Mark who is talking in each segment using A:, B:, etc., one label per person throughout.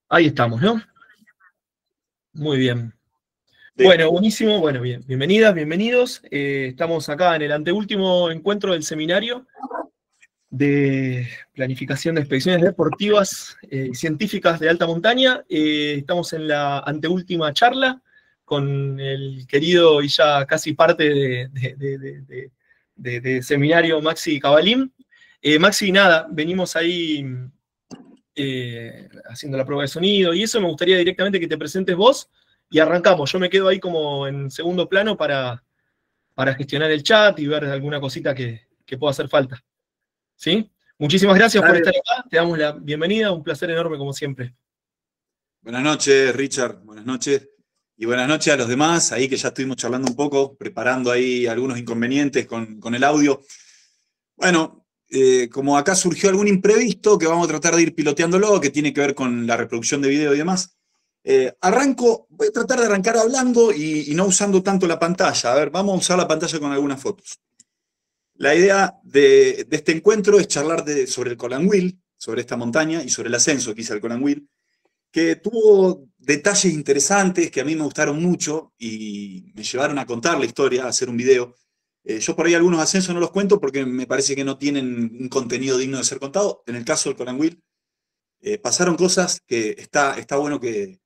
A: Ahí estamos, ¿no? Muy bien.
B: Sí.
A: Bueno, buenísimo. Bueno, bien. Bienvenidas, bienvenidos. Estamos acá en el anteúltimo encuentro del seminario de planificación de expediciones deportivas científicas de alta montaña. Estamos en la anteúltima charla con el querido y ya casi parte de seminario Maxi Cabalín. Maxi, nada, venimos ahí haciendo la prueba de sonido y eso. Me gustaría directamente que te presentes vos y arrancamos. Yo me quedo ahí como en segundo plano para gestionar el chat y ver alguna cosita que pueda hacer falta. ¿Sí? Muchísimas gracias por
B: Dale.
A: estar acá, te damos la bienvenida, un placer enorme como siempre.
B: Buenas noches, Richard. Buenas noches. Y buenas noches a los demás, ahí que ya estuvimos charlando un poco, preparando ahí algunos inconvenientes con el audio. Bueno, como acá surgió algún imprevisto que vamos a tratar de ir piloteándolo, que tiene que ver con la reproducción de video y demás, voy a tratar de arrancar hablando y no usando tanto la pantalla. A ver, vamos a usar la pantalla con algunas fotos. La idea de este encuentro es charlar sobre el Colanhuil, sobre esta montaña y sobre el ascenso que hice al Colanhuil, que tuvo detalles interesantes que a mí me gustaron mucho y me llevaron a contar la historia, a hacer un video. Yo por ahí algunos ascensos no los cuento porque me parece que no tienen un contenido digno de ser contado. En el caso del Colanhuil, pasaron cosas que está bueno que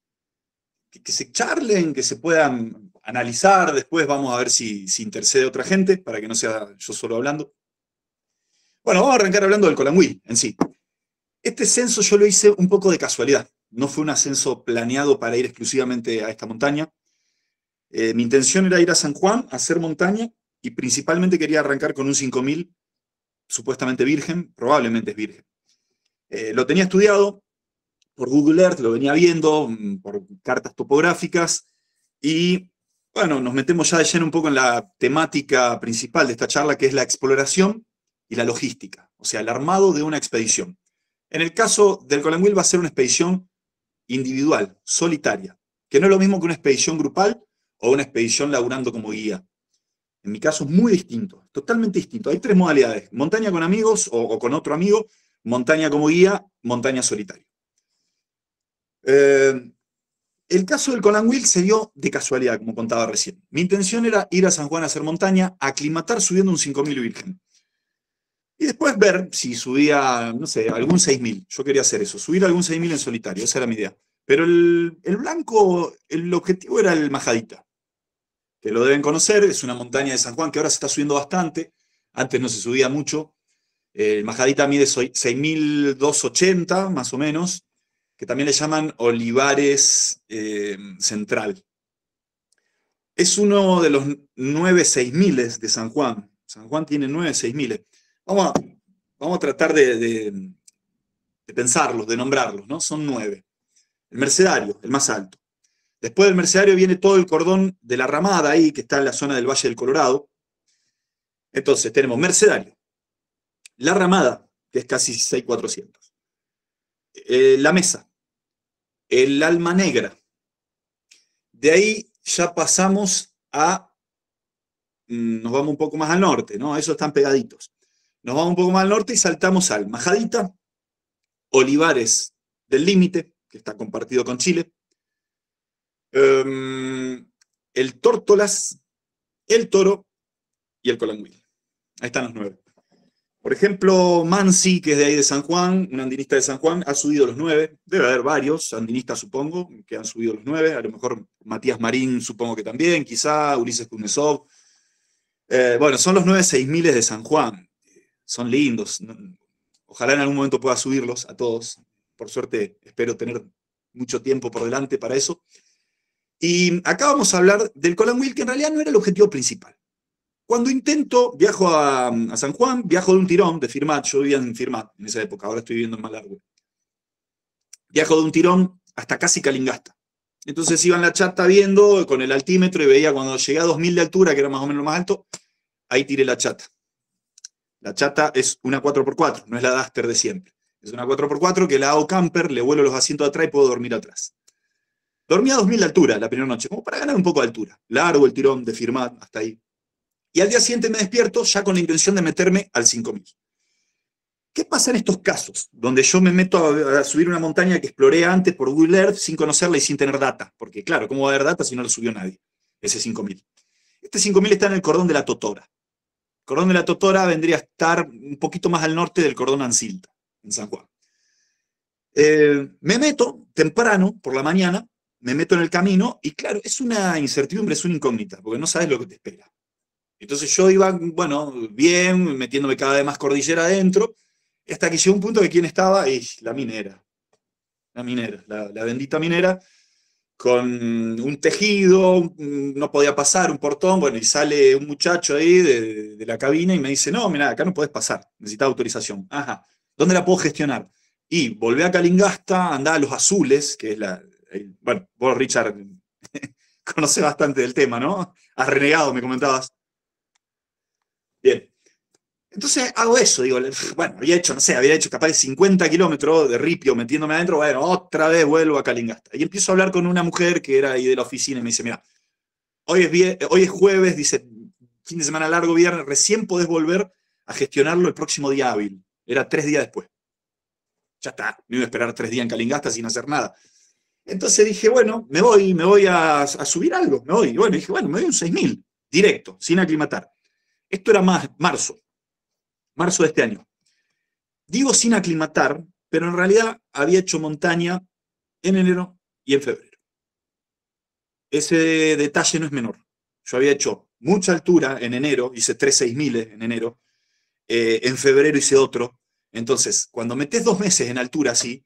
B: se charlen, que se puedan analizar. Después vamos a ver si intercede otra gente para que no sea yo solo hablando. Bueno, vamos a arrancar hablando del Colanhuil en sí. Este censo yo lo hice un poco de casualidad. No fue un ascenso planeado para ir exclusivamente a esta montaña. Mi intención era ir a San Juan a hacer montaña y principalmente quería arrancar con un 5000 supuestamente virgen, probablemente es virgen. Lo tenía estudiado por Google Earth, lo venía viendo por cartas topográficas y bueno, nos metemos ya de lleno un poco en la temática principal de esta charla, que es la exploración y la logística, o sea, el armado de una expedición. En el caso del Colanhuil va a ser una expedición individual, solitaria, que no es lo mismo que una expedición grupal o una expedición laburando como guía. En mi caso es muy distinto, totalmente distinto. Hay tres modalidades: montaña con amigos o con otro amigo, montaña como guía, montaña solitaria. El caso del Colanhuil se dio de casualidad, como contaba recién. Mi intención era ir a San Juan a hacer montaña, aclimatar subiendo un 5000 virgen. Y después ver si subía, no sé, algún 6000. Yo quería hacer eso, subir algún 6000 en solitario, esa era mi idea. Pero el blanco, el objetivo era el Majadita, que lo deben conocer, es una montaña de San Juan que ahora se está subiendo bastante, antes no se subía mucho. El Majadita mide 6280, más o menos, que también le llaman Olivares Central. Es uno de los 9 6000 de San Juan. San Juan tiene 9 6000. Vamos a, vamos a tratar de pensarlos, de nombrarlos, ¿no? Son 9. El Mercedario, el más alto. Después del Mercedario viene todo el cordón de la Ramada ahí, que está en la zona del Valle del Colorado. Entonces tenemos Mercedario, la Ramada, que es casi 6400. La Mesa, el Alma Negra. De ahí ya pasamos nos vamos un poco más al norte, ¿no? Esos están pegaditos. Nos vamos un poco más al norte y saltamos al Majadita, Olivares del Límite, que está compartido con Chile, el Tórtolas, el Toro y el Colanhuil. Ahí están los 9. Por ejemplo, Mansi, que es de ahí de San Juan, un andinista de San Juan, ha subido los 9. Debe haber varios andinistas, supongo, que han subido los 9. A lo mejor Matías Marín, supongo que también, quizá Ulises Kuznetsov. Bueno, son los 9 6000 de San Juan. Son lindos. Ojalá en algún momento pueda subirlos a todos. Por suerte, espero tener mucho tiempo por delante para eso. Y acá vamos a hablar del Colanhuil, que en realidad no era el objetivo principal. Cuando viajo a San Juan, viajo de un tirón, de Firmat. Yo vivía en Firmat en esa época, ahora estoy viviendo en Malargüe. Viajo de un tirón hasta casi Calingasta. Entonces iba en la chata viendo con el altímetro y veía cuando llegué a 2000 de altura, que era más o menos lo más alto, ahí tiré la chata. La chata es una 4x4, no es la Duster de siempre. Es una 4x4 que la hago camper, le vuelo los asientos de atrás y puedo dormir atrás. Dormí a 2000 de altura la primera noche, como para ganar un poco de altura. Largo el tirón de Firmat hasta ahí. Y al día siguiente me despierto ya con la intención de meterme al 5000. ¿Qué pasa en estos casos? Donde yo me meto a subir una montaña que exploré antes por Google Earth sin conocerla y sin tener data. Porque claro, ¿cómo va a haber data si no lo subió nadie? Ese 5000. Este 5000 está en el cordón de la Totora. El cordón de la Totora vendría a estar un poquito más al norte del cordón Ancilta, en San Juan. Me meto temprano, por la mañana, me meto en el camino y claro, es una incertidumbre, es una incógnita, porque no sabes lo que te espera. Entonces yo iba, bueno, bien, metiéndome cada vez más cordillera adentro, hasta que llegó un punto que quién estaba, y la minera, la bendita minera, con un tejido, no podía pasar, un portón, bueno, y sale un muchacho ahí de la cabina y me dice, no, mira, acá no podés pasar, necesitas autorización. Ajá, ¿dónde la puedo gestionar? Y volví a Calingasta, andá a Los Azules, que es bueno, vos, Richard, conocés bastante del tema, ¿no? Has renegado, me comentabas. Bien. Entonces hago eso, digo, bueno, había hecho capaz de 50 kilómetros de ripio metiéndome adentro, bueno, otra vez vuelvo a Calingasta. Y empiezo a hablar con una mujer que era ahí de la oficina y me dice, mira, hoy es jueves, dice, fin de semana largo, viernes, recién podés volver a gestionarlo el próximo día hábil. Era 3 días después. Ya está, me iba a esperar 3 días en Calingasta sin hacer nada. Entonces dije, bueno, me voy a subir algo, me voy. Y bueno, dije, bueno, me voy un 6000, directo, sin aclimatar. Esto era marzo de este año. Digo sin aclimatar, pero en realidad había hecho montaña en enero y en febrero. Ese detalle no es menor. Yo había hecho mucha altura en enero, hice 3 6000 en enero, en febrero hice otro. Entonces, cuando metés 2 meses en altura así,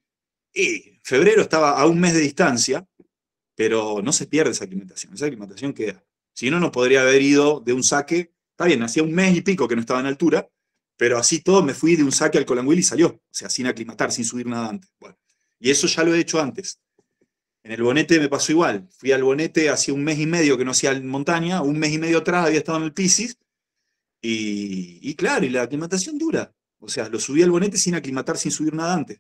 B: y febrero estaba a un mes de distancia, pero no se pierde esa aclimatación queda. Si no, no podría haber ido de un saque, está bien, hacía un mes y pico que no estaba en altura, pero así todo me fui de un saque al Colangüil y salió, o sea, sin aclimatar, sin subir nada antes. Bueno, y eso ya lo he hecho antes. En el Bonete me pasó igual, fui al Bonete hacía un mes y medio que no hacía montaña, un mes y medio atrás había estado en el Pisis, y claro, y la aclimatación dura, o sea, lo subí al Bonete sin aclimatar, sin subir nada antes.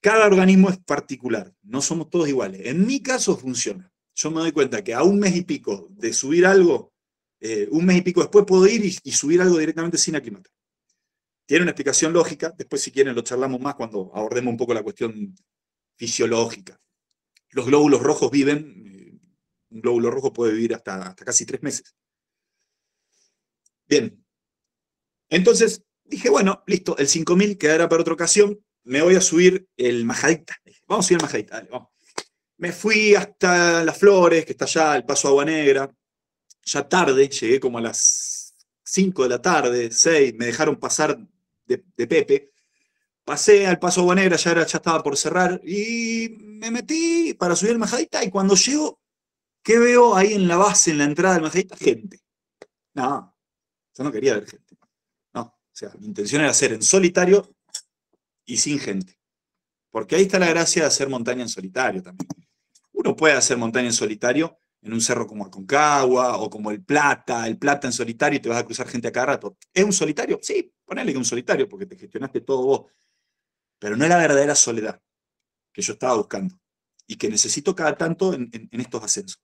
B: Cada organismo es particular, no somos todos iguales. En mi caso funciona. Yo me doy cuenta que a un mes y pico de subir algo, un mes y pico después puedo ir y subir algo directamente sin aclimatar. Tiene una explicación lógica, después si quieren lo charlamos más cuando abordemos un poco la cuestión fisiológica. Los glóbulos rojos viven, un glóbulo rojo puede vivir hasta casi 3 meses. Bien, entonces dije, bueno, listo, el 5000 quedará para otra ocasión, me voy a subir el Majadita. Vamos a subir el Majadita, dale, vamos. Me fui hasta Las Flores, que está allá, el Paso Agua Negra. Ya tarde, llegué como a las 5 de la tarde, 6, me dejaron pasar de Pepe. Pasé al Paso Agua Negra, ya estaba por cerrar, y me metí para subir el Majadita, y cuando llego, ¿qué veo ahí en la base, en la entrada del Majadita? Gente. No, yo no quería ver gente. No, o sea, mi intención era hacer en solitario y sin gente. Porque ahí está la gracia de hacer montaña en solitario también. Uno puede hacer montaña en solitario en un cerro como Aconcagua o como el Plata en solitario y te vas a cruzar gente a cada rato. ¿Es un solitario? Sí, ponele que es un solitario porque te gestionaste todo vos. Pero no es la verdadera soledad que yo estaba buscando y que necesito cada tanto en estos ascensos.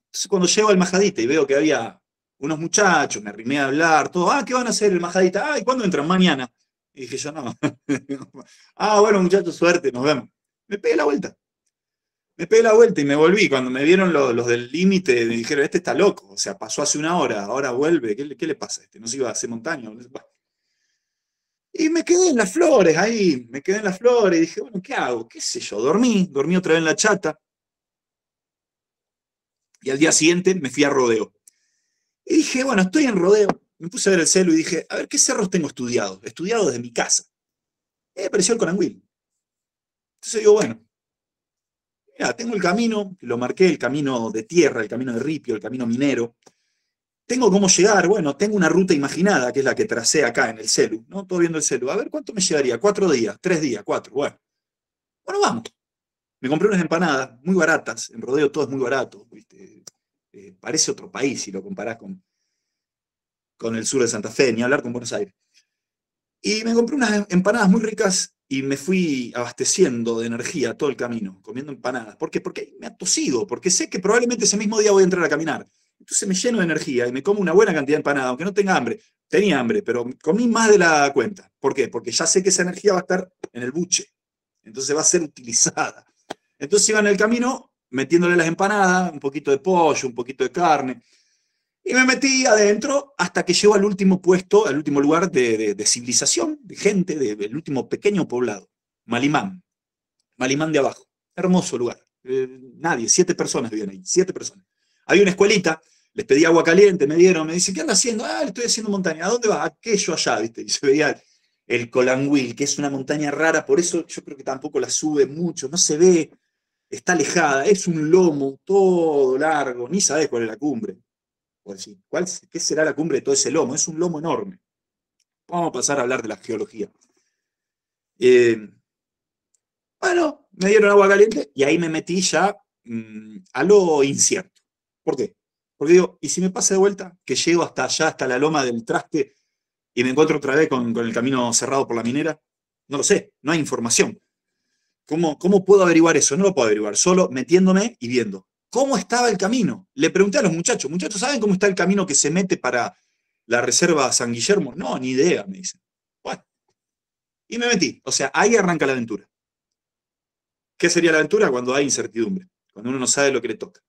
B: Entonces cuando llego al Majadita y veo que había unos muchachos, me arrimé a hablar, todo, ¿qué van a hacer el Majadita? ¿Y cuándo entran? Mañana. Y dije yo, no. Bueno, muchachos, suerte, nos vemos. Me pegué la vuelta y me volví. Cuando me vieron los del límite, me dijeron, este está loco, o sea, pasó hace una hora, ahora vuelve, ¿qué le pasa a este? ¿No se iba a hacer montaña? Y me quedé en Las Flores, ahí, y dije, bueno, ¿qué hago? ¿Qué sé yo? Dormí otra vez en la chata, y al día siguiente me fui a Rodeo. Y dije, bueno, estoy en Rodeo, me puse a ver el celu y dije, a ver, ¿qué cerros tengo estudiados desde mi casa? Y me apareció el Colangüil. Entonces digo, bueno, mira, tengo el camino, lo marqué, el camino de tierra, el camino de ripio, el camino minero. Tengo cómo llegar, bueno, tengo una ruta imaginada, que es la que tracé acá en el celu, ¿no? Todo viendo el celu. A ver, ¿cuánto me llevaría? 4 días, 3 días, 4, bueno. Bueno, vamos. Me compré unas empanadas muy baratas, en Rodeo todo es muy barato, ¿viste? Parece otro país si lo comparás con el sur de Santa Fe, ni hablar con Buenos Aires. Y me compré unas empanadas muy ricas y me fui abasteciendo de energía todo el camino, comiendo empanadas. ¿Por qué? Porque me ha tosido, porque sé que probablemente ese mismo día voy a entrar a caminar. Entonces me lleno de energía y me como una buena cantidad de empanada, aunque no tenga hambre. Tenía hambre, pero comí más de la cuenta. ¿Por qué? Porque ya sé que esa energía va a estar en el buche. Entonces va a ser utilizada. Entonces iba en el camino metiéndole las empanadas, un poquito de pollo, un poquito de carne. Y me metí adentro hasta que llego al último puesto, al último lugar de civilización, de gente, del último pequeño poblado, Malimán. Malimán de abajo. Hermoso lugar. Nadie, 7 personas vivían ahí, 7 personas. Había una escuelita, les pedí agua caliente, me dieron, me dice, ¿qué anda haciendo? Ah, le estoy haciendo montaña. ¿A dónde va? Aquello allá, ¿viste? Y se veía el Colanhuil, que es una montaña rara, por eso yo creo que tampoco la sube mucho, no se ve, está alejada, es un lomo todo largo, ni sabés cuál es la cumbre. O decir, ¿qué será la cumbre de todo ese lomo? Es un lomo enorme. Vamos a pasar a hablar de la geología. Bueno, me dieron agua caliente y ahí me metí ya a lo incierto. ¿Por qué? Porque digo, ¿y si me pasa de vuelta? Que llego hasta allá, hasta la loma del Traste y me encuentro otra vez con el camino cerrado por la minera. No lo sé, no hay información. ¿Cómo puedo averiguar eso? No lo puedo averiguar, solo metiéndome y viendo. ¿Cómo estaba el camino? Le pregunté a los muchachos, muchachos, ¿saben cómo está el camino que se mete para la reserva San Guillermo? No, ni idea, me dicen. Bueno, y me metí. O sea, ahí arranca la aventura. ¿Qué sería la aventura? Cuando hay incertidumbre, cuando uno no sabe lo que le toca.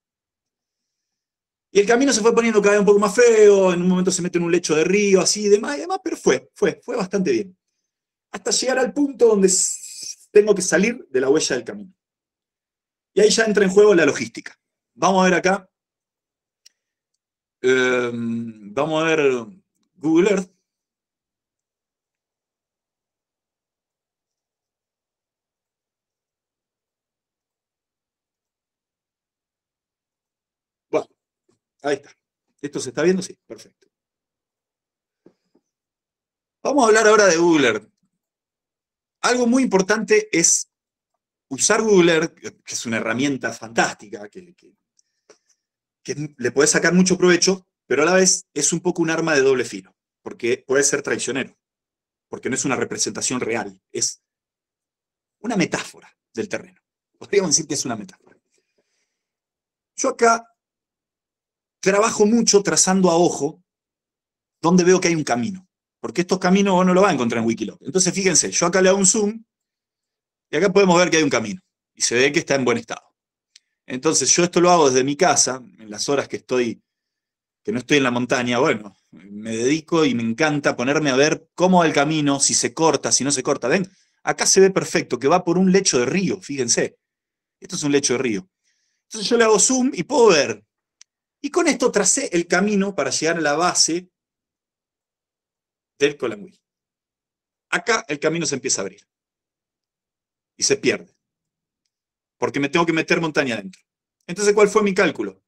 B: Y el camino se fue poniendo cada vez un poco más feo, en un momento se mete en un lecho de río, así y demás, pero fue bastante bien. Hasta llegar al punto donde tengo que salir de la huella del camino. Y ahí ya entra en juego la logística. Vamos a ver acá. Vamos a ver Google Earth. Bueno, ahí está. ¿Esto se está viendo? Sí, perfecto. Vamos a hablar ahora de Google Earth. Algo muy importante es usar Google Earth, que es una herramienta fantástica, que le podés sacar mucho provecho, pero a la vez es un poco un arma de doble filo, porque puede ser traicionero, porque no es una representación real, es una metáfora del terreno. Podríamos decir que es una metáfora. Yo acá trabajo mucho trazando a ojo donde veo que hay un camino, porque estos caminos vos no los vas a encontrar en Wikiloc. Entonces fíjense, yo acá le hago un zoom y acá podemos ver que hay un camino y se ve que está en buen estado. Entonces yo esto lo hago desde mi casa, en las horas que no estoy en la montaña. Bueno, me dedico y me encanta ponerme a ver cómo va el camino, si se corta, si no se corta. ¿Ven? Acá se ve perfecto, que va por un lecho de río, fíjense. Esto es un lecho de río. Entonces yo le hago zoom y puedo ver. Y con esto tracé el camino para llegar a la base del Colanhuil. Acá el camino se empieza a abrir. Y se pierde. Porque me tengo que meter montaña adentro. Entonces, ¿cuál fue mi cálculo?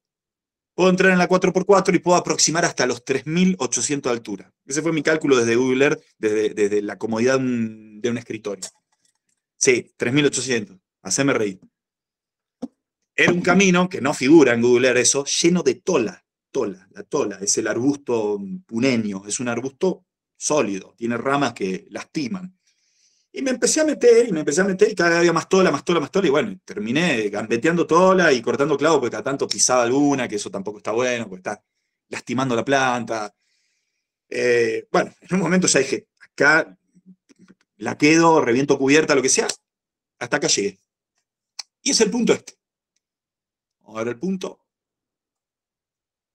B: Puedo entrar en la 4x4 y puedo aproximar hasta los 3.800 de altura. Ese fue mi cálculo desde Google Earth, desde la comodidad de un escritorio. Sí, 3.800. Haceme reír. Era un camino que no figura en Google Earth eso, lleno de tola. La tola es el arbusto puneño, es un arbusto sólido, tiene ramas que lastiman. Y me empecé a meter, y cada vez había más tola, y bueno, terminé gambeteando tola y cortando clavos, porque cada tanto pisaba alguna, que eso tampoco está bueno, porque está lastimando la planta. Bueno, en un momento ya dije, acá la quedo, reviento cubierta, lo que sea, hasta acá llegué. Y es el punto este. Vamos a ver el punto.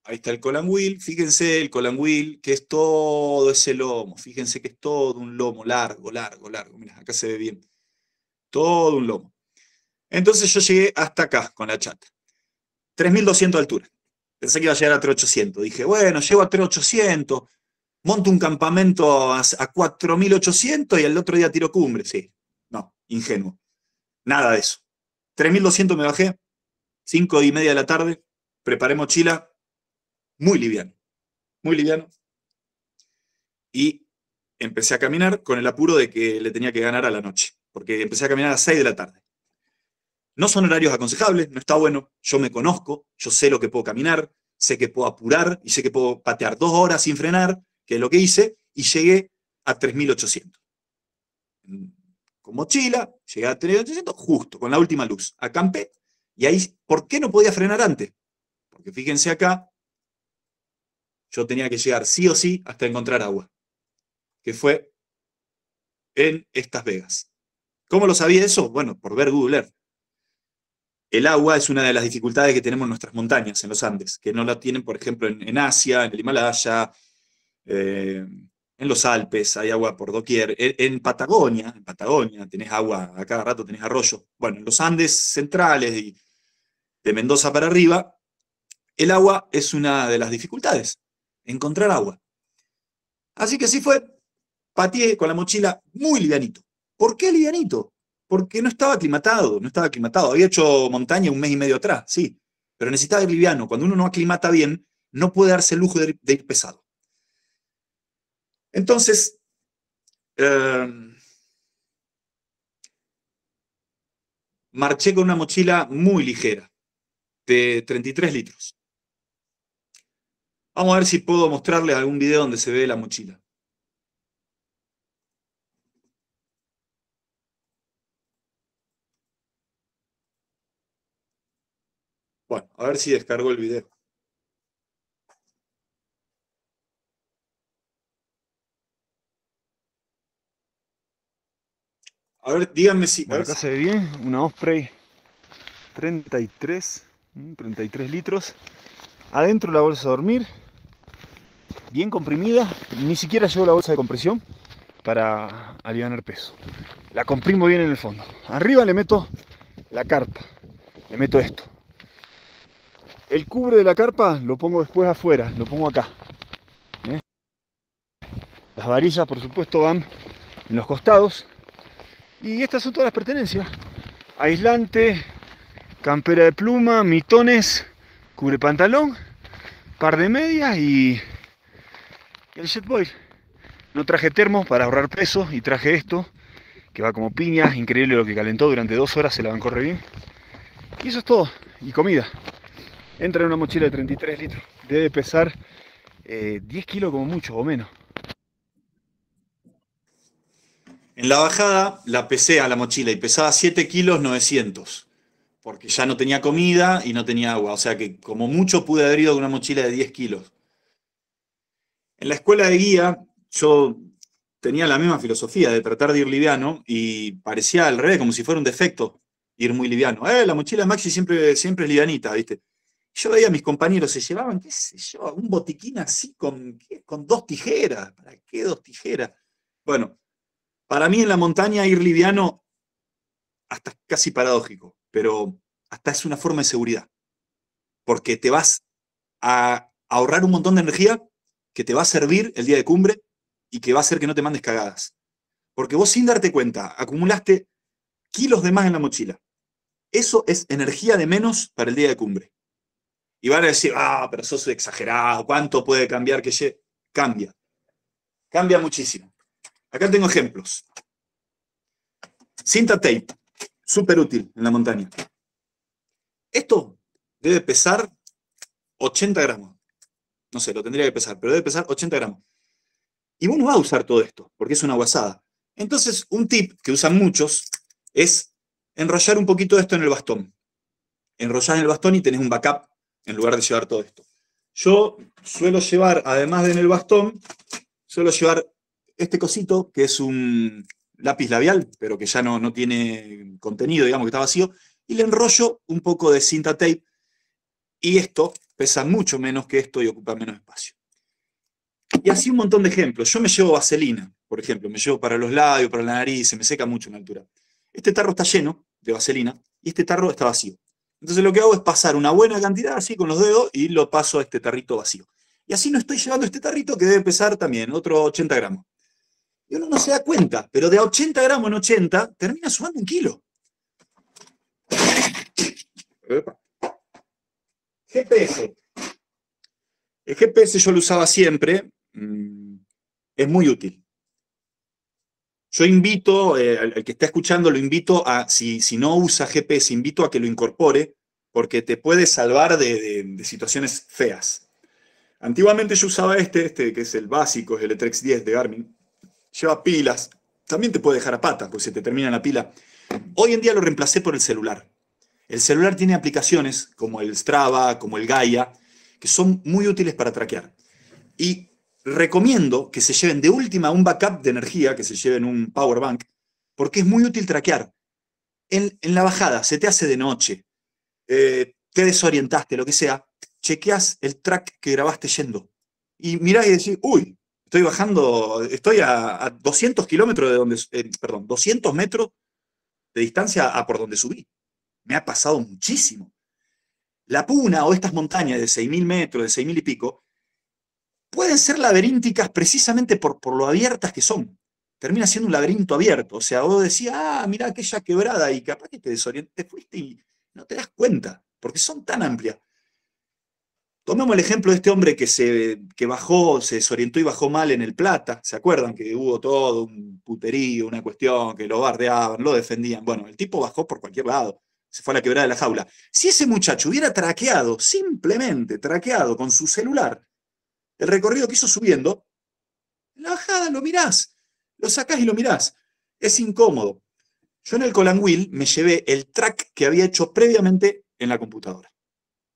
B: Ahí está el Colanhuil, fíjense el Colanhuil, que es todo ese lomo, fíjense que es todo un lomo largo, mirá, acá se ve bien, todo un lomo. Entonces yo llegué hasta acá con la chata, 3.200 de altura, pensé que iba a llegar a 3.800, dije, bueno, llego a 3.800, monto un campamento a 4.800 y al otro día tiro cumbre, sí, no, ingenuo, nada de eso. 3.200 me bajé, 5:30 de la tarde, preparé mochila, muy liviano. Y empecé a caminar con el apuro de que le tenía que ganar a la noche, porque empecé a caminar a las 6 de la tarde. No son horarios aconsejables, no está bueno, yo me conozco, yo sé lo que puedo caminar, sé que puedo apurar y sé que puedo patear 2 horas sin frenar, que es lo que hice, y llegué a 3.800. Con mochila, llegué a 3.800 justo, con la última luz. Acampé, y ahí, ¿por qué no podía frenar antes? Porque fíjense acá, yo tenía que llegar sí o sí hasta encontrar agua, que fue en Estas Vegas. ¿Cómo lo sabía eso? Bueno, por ver Google Earth. El agua es una de las dificultades que tenemos en nuestras montañas, en los Andes, que no la tienen, por ejemplo, en Asia, en el Himalaya, en los Alpes, hay agua por doquier. En Patagonia tenés agua, a cada rato tenés arroyo. Bueno, en los Andes centrales y de Mendoza para arriba, el agua es una de las dificultades, encontrar agua. Así que así fue, pateé con la mochila muy livianito. ¿Por qué livianito? Porque no estaba aclimatado, no estaba aclimatado. Había hecho montaña un mes y medio atrás, sí, pero necesitaba ir liviano. Cuando uno no aclimata bien, no puede darse el lujo de ir pesado. Entonces, marché con una mochila muy ligera, de 33 litros. Vamos a ver si puedo mostrarles algún video donde se ve la mochila. Bueno, a ver si descargo el video. A ver, díganme si...
C: Bueno, acá se ve bien, una Osprey 33 litros. Adentro la bolsa de dormir, bien comprimida, ni siquiera llevo la bolsa de compresión para aliviar el peso. La comprimo bien en el fondo. Arriba le meto la carpa, le meto esto. El cubre de la carpa lo pongo después afuera, lo pongo acá. Las varillas, por supuesto, van en los costados. Y estas son todas las pertenencias. Aislante, campera de pluma, mitones, cubre pantalón, par de medias y el Jetboil. No traje termos para ahorrar peso y traje esto, que va como piña. Increíble lo que calentó, durante 2 horas se la bancó re bien. Y eso es todo. Y comida. Entra en una mochila de 33 litros. Debe pesar 10 kilos como mucho o menos.
B: En la bajada la pesé a la mochila y pesaba 7 kilos 900, porque ya no tenía comida y no tenía agua. O sea que como mucho pude haber ido con una mochila de 10 kilos. En la escuela de guía yo tenía la misma filosofía de tratar de ir liviano y parecía al revés, como si fuera un defecto ir muy liviano. La mochila de Maxi siempre es livianita, ¿viste? Yo veía a mis compañeros, se llevaban, qué sé yo, un botiquín así con 2 tijeras. ¿Para qué 2 tijeras? Bueno, para mí en la montaña ir liviano hasta es casi paradójico, pero hasta es una forma de seguridad, porque te vas a ahorrar un montón de energía que te va a servir el día de cumbre y que va a hacer que no te mandes cagadas. Porque vos sin darte cuenta acumulaste kilos de más en la mochila. Eso es energía de menos para el día de cumbre. Y van a decir, pero sos exagerado, ¿cuánto puede cambiar que llegue? Cambia. Cambia muchísimo. Acá tengo ejemplos. Cinta tape, súper útil en la montaña. Esto debe pesar 80 gramos. No sé, lo tendría que pesar, pero debe pesar 80 gramos. Y vos no vas a usar todo esto, porque es una guasada. Entonces, un tip que usan muchos es enrollar un poquito de esto en el bastón. Enrollás en el bastón y tenés un backup en lugar de llevar todo esto. Yo suelo llevar, además de en el bastón, suelo llevar este cosito, que es un lápiz labial, pero que ya no tiene contenido, digamos que está vacío, y le enrollo un poco de cinta tape, y esto pesa mucho menos que esto y ocupa menos espacio. Y así un montón de ejemplos. Yo me llevo vaselina, por ejemplo, me llevo para los labios, para la nariz, se me seca mucho en altura. Este tarro está lleno de vaselina y este tarro está vacío. Entonces lo que hago es pasar una buena cantidad así con los dedos y lo paso a este tarrito vacío. Y así no estoy llevando este tarrito que debe pesar también otros 80 gramos. Y uno no se da cuenta, pero de a 80 gramos en 80 termina sumando 1 kilo. GPS. El GPS yo lo usaba siempre. Es muy útil. Yo invito, al que está escuchando, lo invito a, si no usa GPS, invito a que lo incorpore, porque te puede salvar de situaciones feas. Antiguamente yo usaba este que es el básico, es el Etrex 10 de Garmin. Lleva pilas, también te puede dejar a pata, porque se te termina la pila. Hoy en día lo reemplacé por el celular. El celular tiene aplicaciones como el Strava, como el Gaia, que son muy útiles para traquear. Y recomiendo que se lleven de última un backup de energía, que se lleven un power bank, porque es muy útil traquear. En la bajada, se te hace de noche, te desorientaste, lo que sea, chequeas el track que grabaste yendo. Y mirás y decís, uy, estoy bajando, estoy a 200 kilómetros de donde, perdón, 200 metros de distancia a por donde subí. Me ha pasado muchísimo. La Puna o estas montañas de 6.000 metros, de 6.000 y pico, pueden ser laberínticas precisamente por lo abiertas que son. Termina siendo un laberinto abierto. O sea, vos decías, mirá aquella quebrada, y capaz que te desorientaste, fuiste y no te das cuenta, porque son tan amplias. Tomemos el ejemplo de este hombre que bajó, se desorientó y bajó mal en el Plata. ¿Se acuerdan que hubo todo un puterío, una cuestión, que lo bardeaban, lo defendían? Bueno, el tipo bajó por cualquier lado, se fue a la quebrada de la Jaula. Si ese muchacho hubiera traqueado, simplemente traqueado con su celular, el recorrido que hizo subiendo, en la bajada lo mirás, lo sacás y lo mirás. Es incómodo. Yo en el Colangüil me llevé el track que había hecho previamente en la computadora.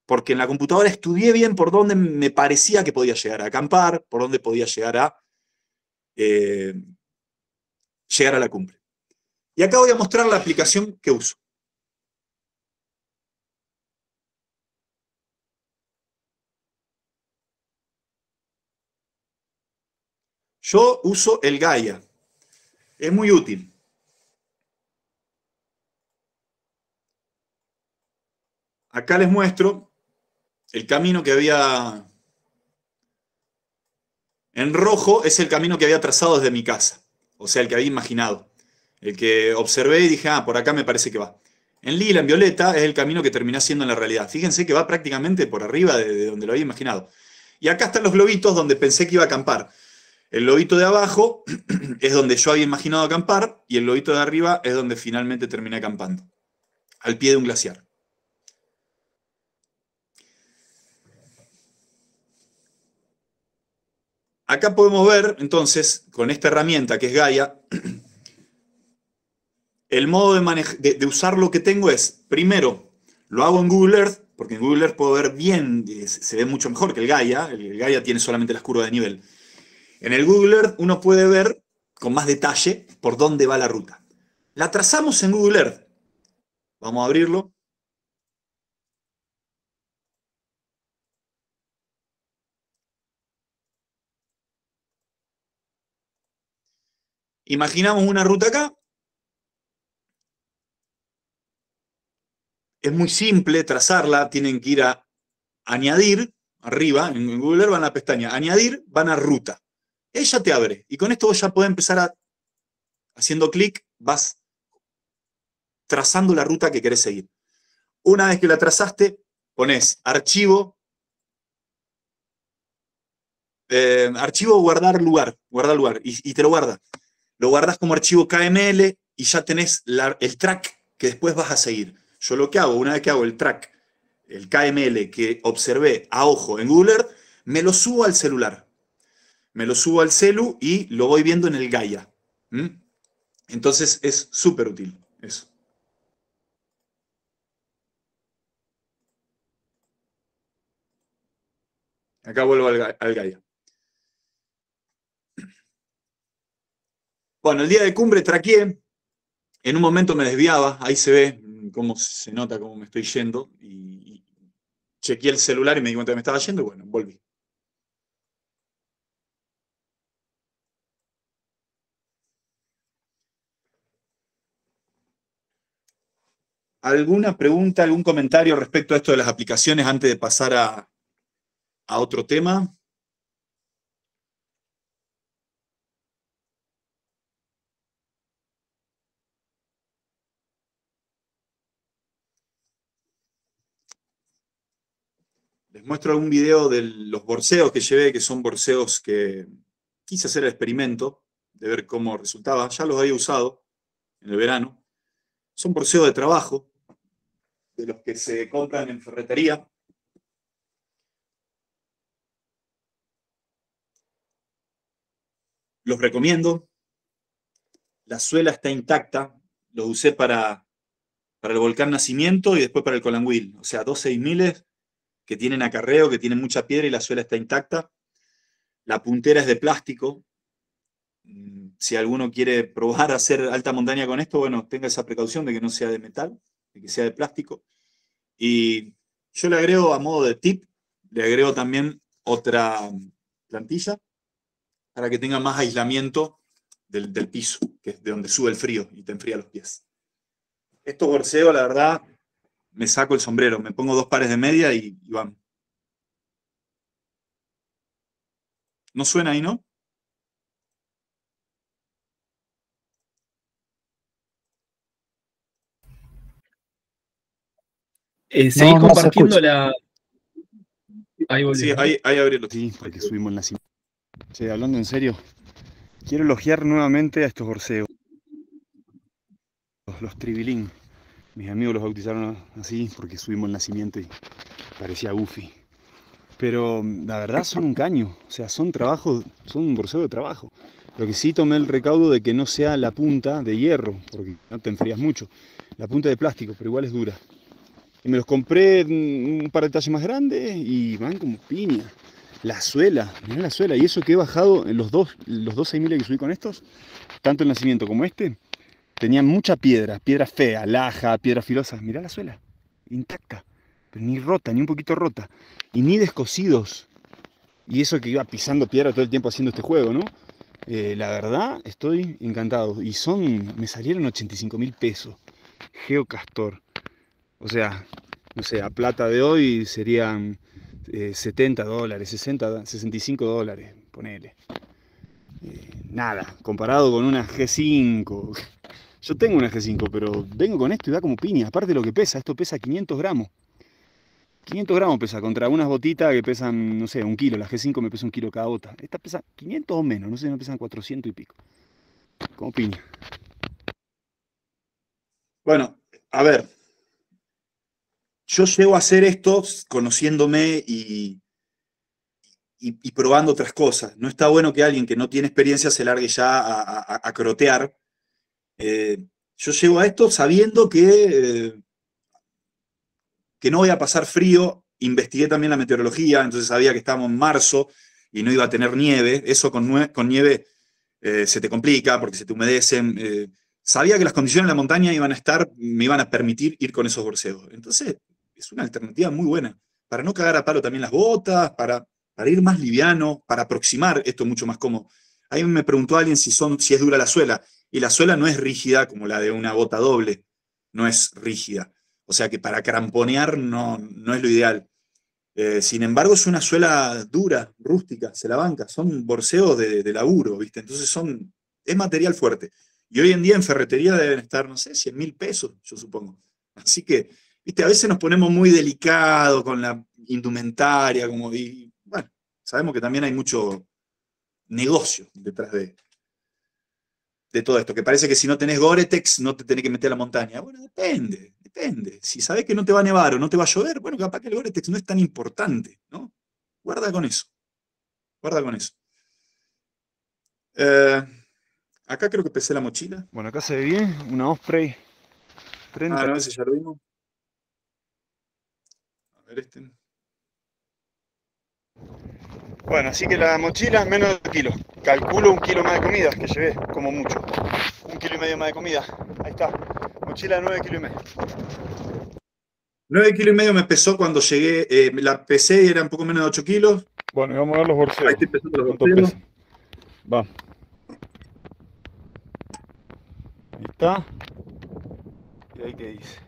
B: Porque en la computadora estudié bien por dónde me parecía que podía llegar a acampar, por dónde podía llegar a la cumbre. Y acá voy a mostrar la aplicación que uso. Yo uso el Gaia. Es muy útil. Acá les muestro el camino que había... En rojo es el camino que había trazado desde mi casa. O sea, el que había imaginado. El que observé y dije, por acá me parece que va. En lila, en violeta, es el camino que termina siendo en la realidad. Fíjense que va prácticamente por arriba de donde lo había imaginado. Y acá están los globitos donde pensé que iba a acampar. El globito de abajo es donde yo había imaginado acampar y el globito de arriba es donde finalmente terminé acampando, al pie de un glaciar. Acá podemos ver, entonces, con esta herramienta que es Gaia, el modo de usar lo que tengo es, primero, lo hago en Google Earth, porque en Google Earth puedo ver bien, se ve mucho mejor que el Gaia. El Gaia tiene solamente las curvas de nivel. En el Google Earth uno puede ver con más detalle por dónde va la ruta. La trazamos en Google Earth. Vamos a abrirlo. Imaginamos una ruta acá. Es muy simple trazarla. Tienen que ir a añadir, arriba, en Google Earth van a la pestaña añadir, van a ruta. Ella te abre. Y con esto vos ya podés empezar haciendo clic, vas trazando la ruta que querés seguir. Una vez que la trazaste, pones archivo, guardar lugar, y te lo guarda. Lo guardas como archivo KML y ya tenés el track que después vas a seguir. Yo lo que hago, una vez que hago el track, el KML que observé a ojo en Google Earth, me lo subo al celular. Me lo subo al celu y lo voy viendo en el Gaia. Entonces es súper útil eso. Acá vuelvo al Gaia. Bueno, el día de cumbre traqueé. En un momento me desviaba. Ahí se ve cómo se nota cómo me estoy yendo. Y chequeé el celular y me di cuenta que me estaba yendo. Y bueno, volví. ¿Alguna pregunta, algún comentario respecto a esto de las aplicaciones antes de pasar a otro tema? Les muestro algún video de los borseos que llevé, que son borseos que quise hacer el experimento de ver cómo resultaba. Ya los había usado en el verano. Son borseos de trabajo, de los que se compran en ferretería. Los recomiendo. La suela está intacta. Los usé para el volcán Nacimiento y después para el Colangüil. O sea, 2 6000 que tienen acarreo, que tienen mucha piedra y la suela está intacta. La puntera es de plástico. Si alguno quiere probar a hacer alta montaña con esto, bueno, tenga esa precaución de que no sea de metal, de que sea de plástico. Y yo le agrego, a modo de tip, le agrego también otra plantilla para que tenga más aislamiento del piso, que es de donde sube el frío y te enfría los pies. Estos borseos, la verdad, me saco el sombrero, me pongo 2 pares de media y vamos. ¿No suena ahí, no?
A: Seguís
C: No se
A: compartiendo
C: escucha.
A: Ahí
B: Sí,
A: volvió, ¿no?
B: ahí abrí los.
C: Sí, porque subimos el nacimiento. Sí, hablando en serio, quiero elogiar nuevamente a estos borseos, los tribilín. Mis amigos los bautizaron así porque subimos el nacimiento y parecía Goofy. Pero la verdad son un caño, o sea, son un borseo de trabajo. Lo que sí tomé el recaudo de que no sea la punta de hierro, porque no te enfrías mucho. La punta de plástico, pero igual es dura. Y me los compré un par de tallas más grandes y van como piña. La suela, mirá la suela. Y eso que he bajado en los dos 6000 que subí con estos, tanto el nacimiento como este, tenían mucha piedra fea, laja, piedra filosa. Mirá la suela, intacta, pero ni rota, ni un poquito rota. Y ni descosidos. Y eso que iba pisando piedra todo el tiempo haciendo este juego, ¿no? La verdad, estoy encantado. Y me salieron 85.000 pesos. Geocastor. O sea, no sé, a plata de hoy serían $70, 60, $65, ponele. Nada, comparado con una G5. Yo tengo una G5, pero vengo con esto y va como piña. Aparte de lo que pesa, esto pesa 500 gramos. 500 gramos pesa contra unas botitas que pesan, no sé, 1 kilo. La G5 me pesa 1 kilo cada bota. Esta pesa 500 o menos, no sé, me pesan 400 y pico. Como piña.
B: Bueno, a ver, yo llego a hacer esto conociéndome y probando otras cosas. No está bueno que alguien que no tiene experiencia se largue ya a crotear. Yo llego a esto sabiendo que no voy a pasar frío. Investigué también la meteorología, entonces sabía que estábamos en marzo y no iba a tener nieve. Eso con nieve se te complica porque se te humedecen. Sabía que las condiciones en la montaña me iban a permitir ir con esos borseos. Entonces, es una alternativa muy buena para no cagar a palo también las botas, para ir más liviano, para aproximar esto mucho más cómodo. Ahí me preguntó alguien si es dura la suela, y la suela no es rígida como la de una bota doble, no es rígida. O sea que para cramponear no es lo ideal. Sin embargo, es una suela dura, rústica, se la banca, son borseos de laburo, ¿viste? Entonces es material fuerte. Y hoy en día en ferretería deben estar, no sé, 100.000 pesos, yo supongo. Así que, ¿viste? A veces nos ponemos muy delicados con la indumentaria, y bueno, sabemos que también hay mucho negocio detrás de todo esto, que parece que si no tenés Gore-Tex no te tenés que meter a la montaña. Bueno, depende. Si sabés que no te va a nevar o no te va a llover, bueno, capaz que el Gore-Tex no es tan importante, ¿no? Guarda con eso. Guarda con eso. Acá creo que pesé la mochila.
C: Bueno, acá se ve bien, una Osprey 30.
B: No, ese ya lo vimos. A ver este.
C: Bueno, así que la mochila menos de 1 kilo. Calculo 1 kilo más de comida que llevé, como mucho. 1,5 kilos más de comida. Ahí está. Mochila de 9,5 kilos.
B: 9,5 kilos me pesó cuando llegué. La pesé y era un poco menos de 8 kilos.
C: Bueno, y vamos a ver los borseos.
B: Ahí estoy pesando los
C: ¿Cuánto
B: borseos.
C: pesan? Va. Ahí está. ¿Y ahí qué dice?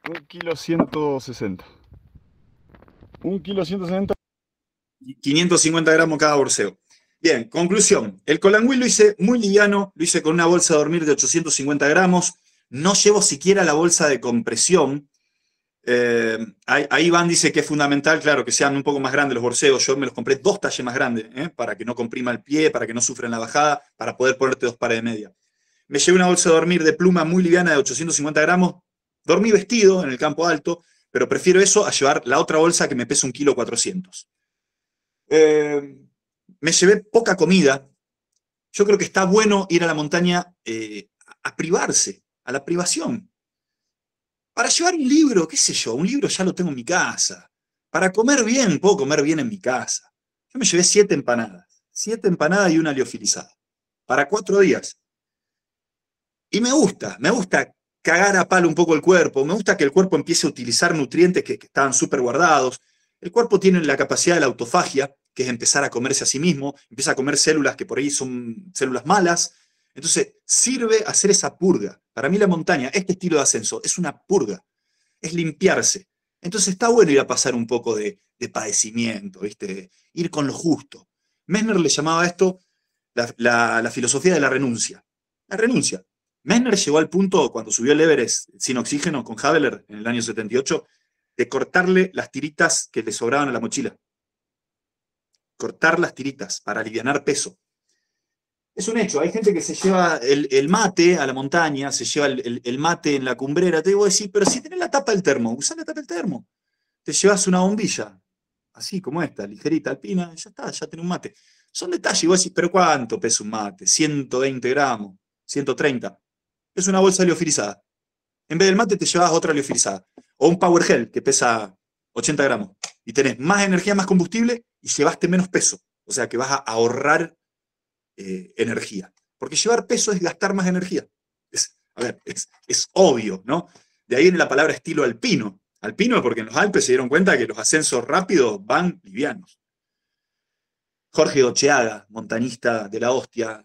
C: 1,160 kg. 1,160 kg.
B: 550 gramos cada borseo. Bien, conclusión. El Colangüí lo hice muy liviano, lo hice con una bolsa de dormir de 850 gramos. No llevo siquiera la bolsa de compresión. Ahí Iván dice que es fundamental, claro, que sean un poco más grandes los borseos. Yo me los compré 2 talles más grandes, para que no comprima el pie, para que no sufra en la bajada, para poder ponerte 2 pares de media. Me llevé una bolsa de dormir de pluma muy liviana de 850 gramos. Dormí vestido en el campo alto, pero prefiero eso a llevar la otra bolsa que me pesa 1,400 kg. Me llevé poca comida. Yo creo que está bueno ir a la montaña a privarse, a la privación. Para llevar un libro, qué sé yo, un libro ya lo tengo en mi casa. Para comer bien, puedo comer bien en mi casa. Yo me llevé 7 empanadas. 7 empanadas y una liofilizada. Para 4 días. Y me gusta cagar a palo un poco el cuerpo, me gusta que el cuerpo empiece a utilizar nutrientes que estaban súper guardados. El cuerpo tiene la capacidad de la autofagia, que es empezar a comerse a sí mismo, empieza a comer células que por ahí son células malas. Entonces, sirve hacer esa purga. Para mí la montaña, este estilo de ascenso, es una purga, es limpiarse. Entonces está bueno ir a pasar un poco de padecimiento, ¿viste? Ir con lo justo. Messner le llamaba a esto la filosofía de la renuncia. La renuncia. Messner llegó al punto, cuando subió el Everest sin oxígeno con Haveler en el año 78, de cortarle las tiritas que le sobraban a la mochila. Cortar las tiritas para alivianar peso. Es un hecho, hay gente que se lleva el mate a la montaña, se lleva el mate en la cumbrera. Te digo, decir, pero si tenés la tapa del termo, usá la tapa del termo. Te llevas una bombilla, así como esta, ligerita, alpina, ya está, ya tenés un mate. Son detalles, y vos decís, pero ¿cuánto pesa un mate? 120 gramos, 130. Es una bolsa liofilizada. En vez del mate te llevas otra liofilizada. O un Power Gel que pesa 80 gramos. Y tenés más energía, más combustible y llevaste menos peso. O sea que vas a ahorrar energía. Porque llevar peso es gastar más energía. Es obvio, ¿no? De ahí viene la palabra estilo alpino. Alpino porque en los Alpes se dieron cuenta que los ascensos rápidos van livianos. Jorge Ocheaga, montañista de la hostia,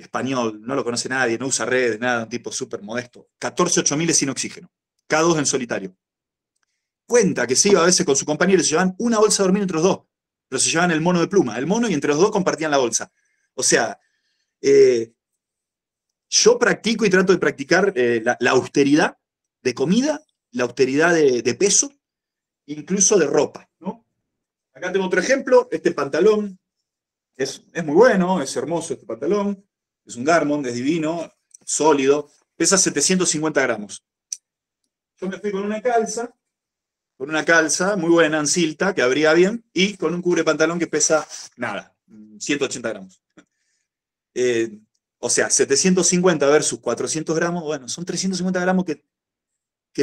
B: español, no lo conoce nadie, no usa redes, nada, un tipo súper modesto. 14.8000 sin oxígeno, K2 en solitario. Cuenta que se iba a veces con su compañero y se llevaban una bolsa de dormir entre los dos, pero se llevaban el mono de pluma, el mono y entre los dos compartían la bolsa. O sea, yo practico y trato de practicar la austeridad de comida, la austeridad de peso, incluso de ropa, ¿no? Acá tengo otro ejemplo, este pantalón. Es muy bueno, es hermoso este pantalón, es un Garmond, es divino, sólido, pesa 750 gramos. Yo me fui con una calza muy buena, Ansilta, que abría bien, y con un cubre pantalón que pesa nada, 180 gramos. O sea, 750 versus 400 gramos, bueno, son 350 gramos que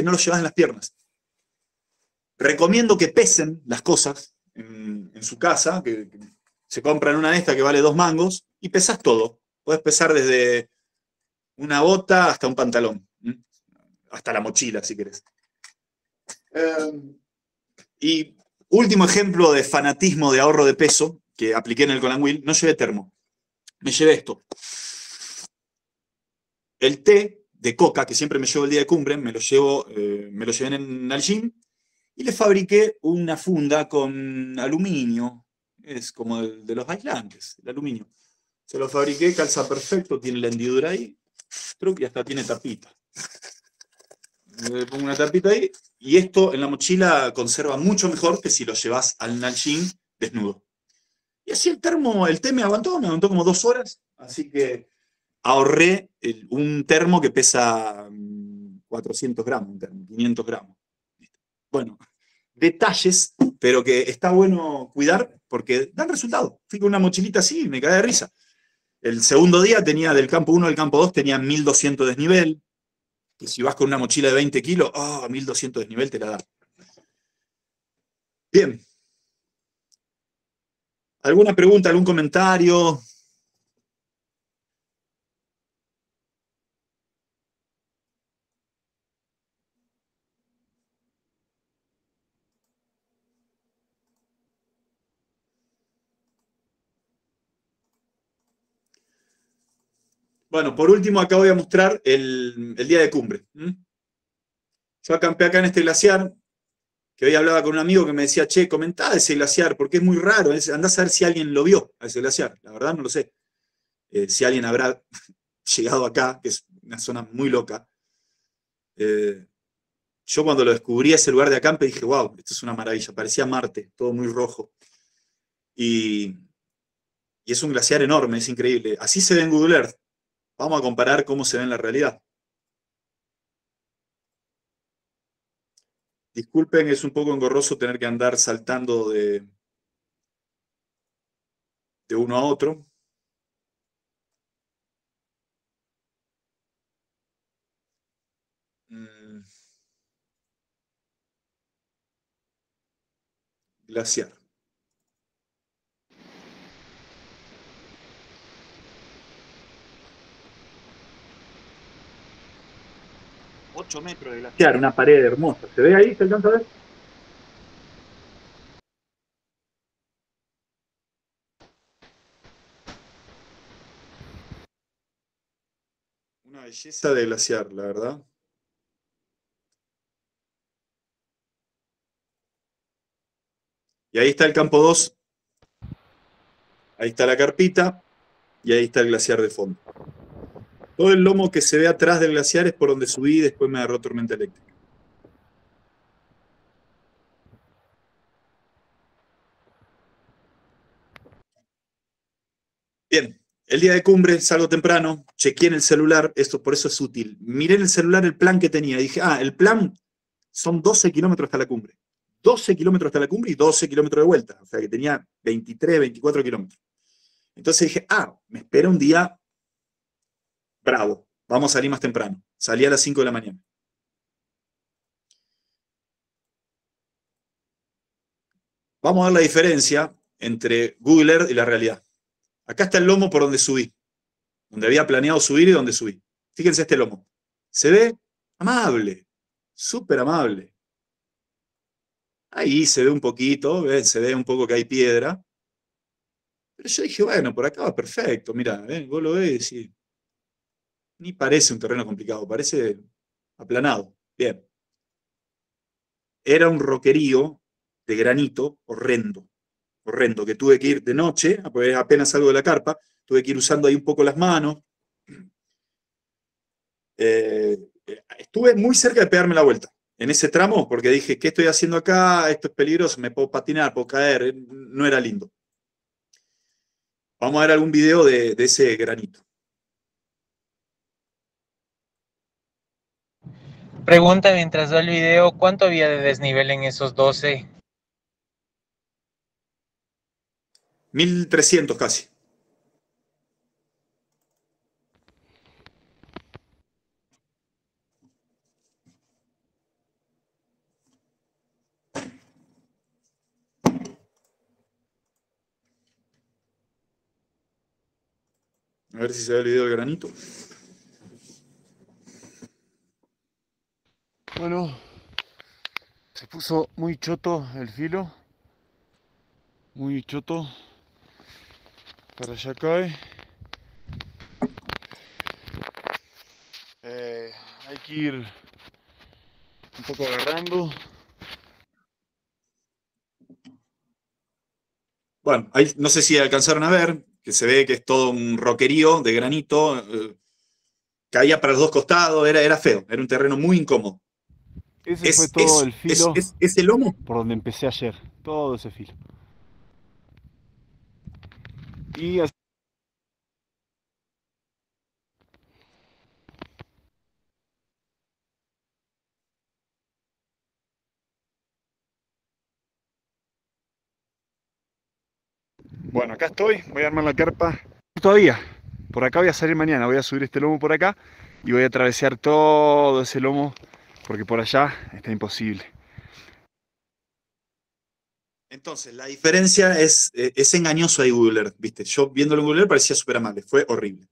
B: no los llevas en las piernas. Recomiendo que pesen las cosas en su casa, que se compran una de estas que vale 2 mangos y pesas todo. Puedes pesar desde una bota hasta un pantalón, hasta la mochila si querés. Y último ejemplo de fanatismo de ahorro de peso que apliqué en el Colanwil, no llevé termo, me llevé esto. El té de coca, que siempre me llevo el día de cumbre, me lo llevé en el gym y le fabriqué una funda con aluminio. Es como de los aislantes, el aluminio. Se lo fabriqué, calza perfecto, tiene la hendidura ahí. Creo que hasta tiene tapita. Le pongo una tapita ahí. Y esto en la mochila conserva mucho mejor que si lo llevas al Nalgene desnudo. Y así el té me aguantó como 2 horas. Así que ahorré un termo que pesa 400 gramos, un termo, 500 gramos. Bueno, detalles, pero que está bueno cuidar porque dan resultado. Fui con una mochilita así y me caí de risa. El segundo día tenía del campo 1 al campo 2 tenía 1200 desnivel. Que si vas con una mochila de 20 kilos, 1200 desnivel te la da. Bien. ¿Alguna pregunta, algún comentario? Bueno, por último, acá voy a mostrar el día de cumbre. Yo acampé acá en este glaciar, que hoy hablaba con un amigo que me decía, che, comentá de ese glaciar, porque es muy raro, andás a ver si alguien lo vio a ese glaciar. La verdad no lo sé. Si alguien habrá llegado acá, que es una zona muy loca. Yo cuando lo descubrí ese lugar de acampe dije, wow, esto es una maravilla, parecía Marte, todo muy rojo. Y es un glaciar enorme, es increíble. Así se ve en Google Earth. Vamos a comparar cómo se ve en la realidad. Disculpen, es un poco engorroso tener que andar saltando de uno a otro. Glaciar. 8 metros de glaciar, una pared hermosa. ¿Se ve ahí? ¿Se alcanza a ver? Una belleza de glaciar, la verdad. Y ahí está el campo 2. Ahí está la carpita. Y ahí está el glaciar de fondo. Todo el lomo que se ve atrás del glaciar es por donde subí y después me agarró tormenta eléctrica. Bien, el día de cumbre salgo temprano, chequeé en el celular, esto por eso es útil. Miré en el celular el plan que tenía. Dije, el plan son 12 kilómetros hasta la cumbre. 12 kilómetros hasta la cumbre y 12 kilómetros de vuelta. O sea que tenía 23, 24 kilómetros. Entonces dije, me espera un día bravo. Vamos a salir más temprano. Salí a las 5 de la mañana. Vamos a ver la diferencia entre Google Earth y la realidad. Acá está el lomo por donde subí. Donde había planeado subir y donde subí. Fíjense este lomo. Se ve amable. Súper amable. Ahí se ve un poquito, ¿ves? Se ve un poco que hay piedra. Pero yo dije, bueno, por acá va perfecto. Mirá, vos lo ves y ni parece un terreno complicado, parece aplanado. Bien. Era un roquerío de granito horrendo, horrendo, que tuve que ir de noche, porque apenas salgo de la carpa, tuve que ir usando ahí un poco las manos. Estuve muy cerca de pegarme la vuelta en ese tramo, porque dije, ¿qué estoy haciendo acá? Esto es peligroso, me puedo patinar, puedo caer, no era lindo. Vamos a ver algún video de ese granito.
D: Pregunta mientras veo el video, ¿cuánto había de desnivel en esos 12?
B: 1300 casi. A ver si se ve el video del granito.
C: Bueno, se puso muy choto el filo. Muy choto. Para allá cae. Hay que ir un poco agarrando.
B: Bueno, ahí no sé si alcanzaron a ver, que se ve que es todo un roquerío de granito. Caía para los dos costados, era feo, era un terreno muy incómodo.
C: Ese fue todo el filo
B: ¿Es el lomo?
C: por donde empecé ayer. Todo ese filo. Y así. Bueno, acá estoy, voy a armar la carpa. Todavía, por acá voy a salir mañana, voy a subir este lomo por acá y voy a atravesar todo ese lomo porque por allá está imposible.
B: Entonces, la diferencia es engañoso ahí Google Earth, ¿viste? Yo viéndolo en Google Earth parecía súper amable, fue horrible.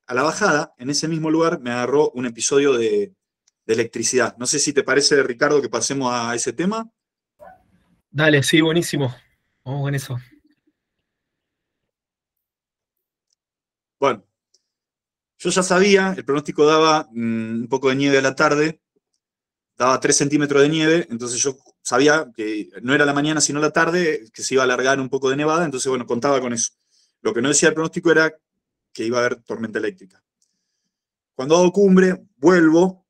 B: A la bajada, en ese mismo lugar, me agarró un episodio de electricidad. No sé si te parece, Ricardo, que pasemos a ese tema.
A: Dale, sí, buenísimo. Vamos con eso.
B: Bueno, yo ya sabía, el pronóstico daba un poco de nieve a la tarde, daba 3 centímetros de nieve, entonces yo sabía que no era la mañana sino la tarde, que se iba a alargar un poco de nevada, entonces bueno, contaba con eso. Lo que no decía el pronóstico era que iba a haber tormenta eléctrica. Cuando hago cumbre, vuelvo,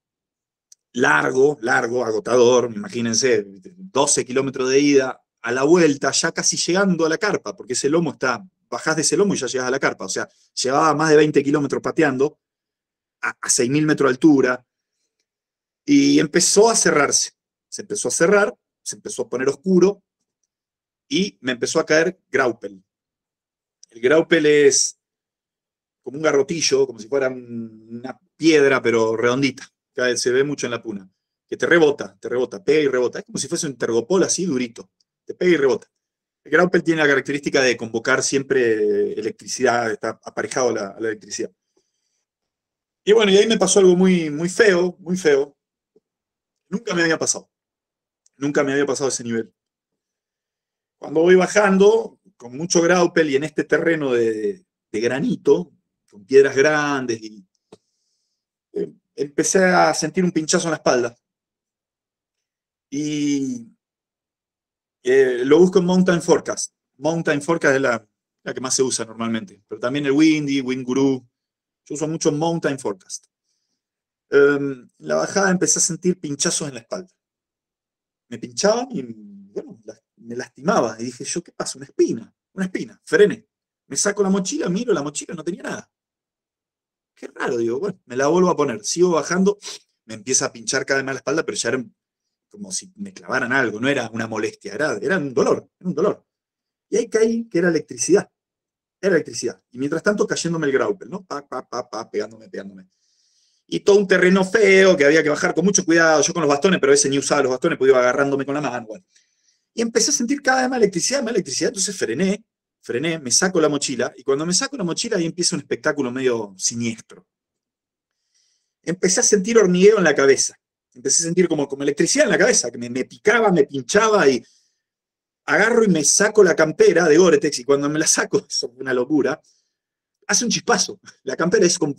B: largo, agotador, imagínense, 12 kilómetros de ida, a la vuelta, ya casi llegando a la carpa, porque ese lomo está, bajás de ese lomo y ya llegas a la carpa, o sea, llevaba más de 20 kilómetros pateando, a 6.000 metros de altura, y empezó a cerrarse, se empezó a cerrar, se empezó a poner oscuro, y me empezó a caer graupel. El graupel es como un garrotillo, como si fuera una piedra, pero redondita. Se ve mucho en la puna. Que te rebota, pega y rebota. Es como si fuese un tergopol así durito. Te pega y rebota. El graupel tiene la característica de convocar siempre electricidad, está aparejado a la electricidad. Y bueno, y ahí me pasó algo muy, muy feo, muy feo. Nunca me había pasado. Nunca me había pasado ese nivel. Cuando voy bajando, con mucho graupel y en este terreno de granito, con piedras grandes, y empecé a sentir un pinchazo en la espalda. Y lo busco en Mountain Forecast. Mountain Forecast es la que más se usa normalmente, pero también el Windy, WindGuru. Yo uso mucho Mountain Forecast. En la bajada empecé a sentir pinchazos en la espalda. Me pinchaban y bueno, me lastimaba. Y dije yo, ¿qué pasa? Una espina. Frené. Me saco la mochila, miro la mochila, no tenía nada. Qué raro, digo, bueno, me la vuelvo a poner. Sigo bajando, me empieza a pinchar cada vez más la espalda, pero ya era como si me clavaran algo, no era una molestia, era un dolor, Y ahí caí que era electricidad. Y mientras tanto cayéndome el graupel, ¿no? Pegándome. Y todo un terreno feo que había que bajar con mucho cuidado, yo con los bastones, pero a veces ni usaba los bastones, pues iba agarrándome con la mano. Bueno. Y empecé a sentir cada vez más electricidad, entonces frené, me saco la mochila, y cuando me saco la mochila ahí empieza un espectáculo medio siniestro. Empecé a sentir hormigueo en la cabeza, empecé a sentir como electricidad en la cabeza, que me picaba, me pinchaba, y agarro y me saco la campera de Gore-Tex, y cuando me la saco, eso fue una locura, hace un chispazo, la campera es como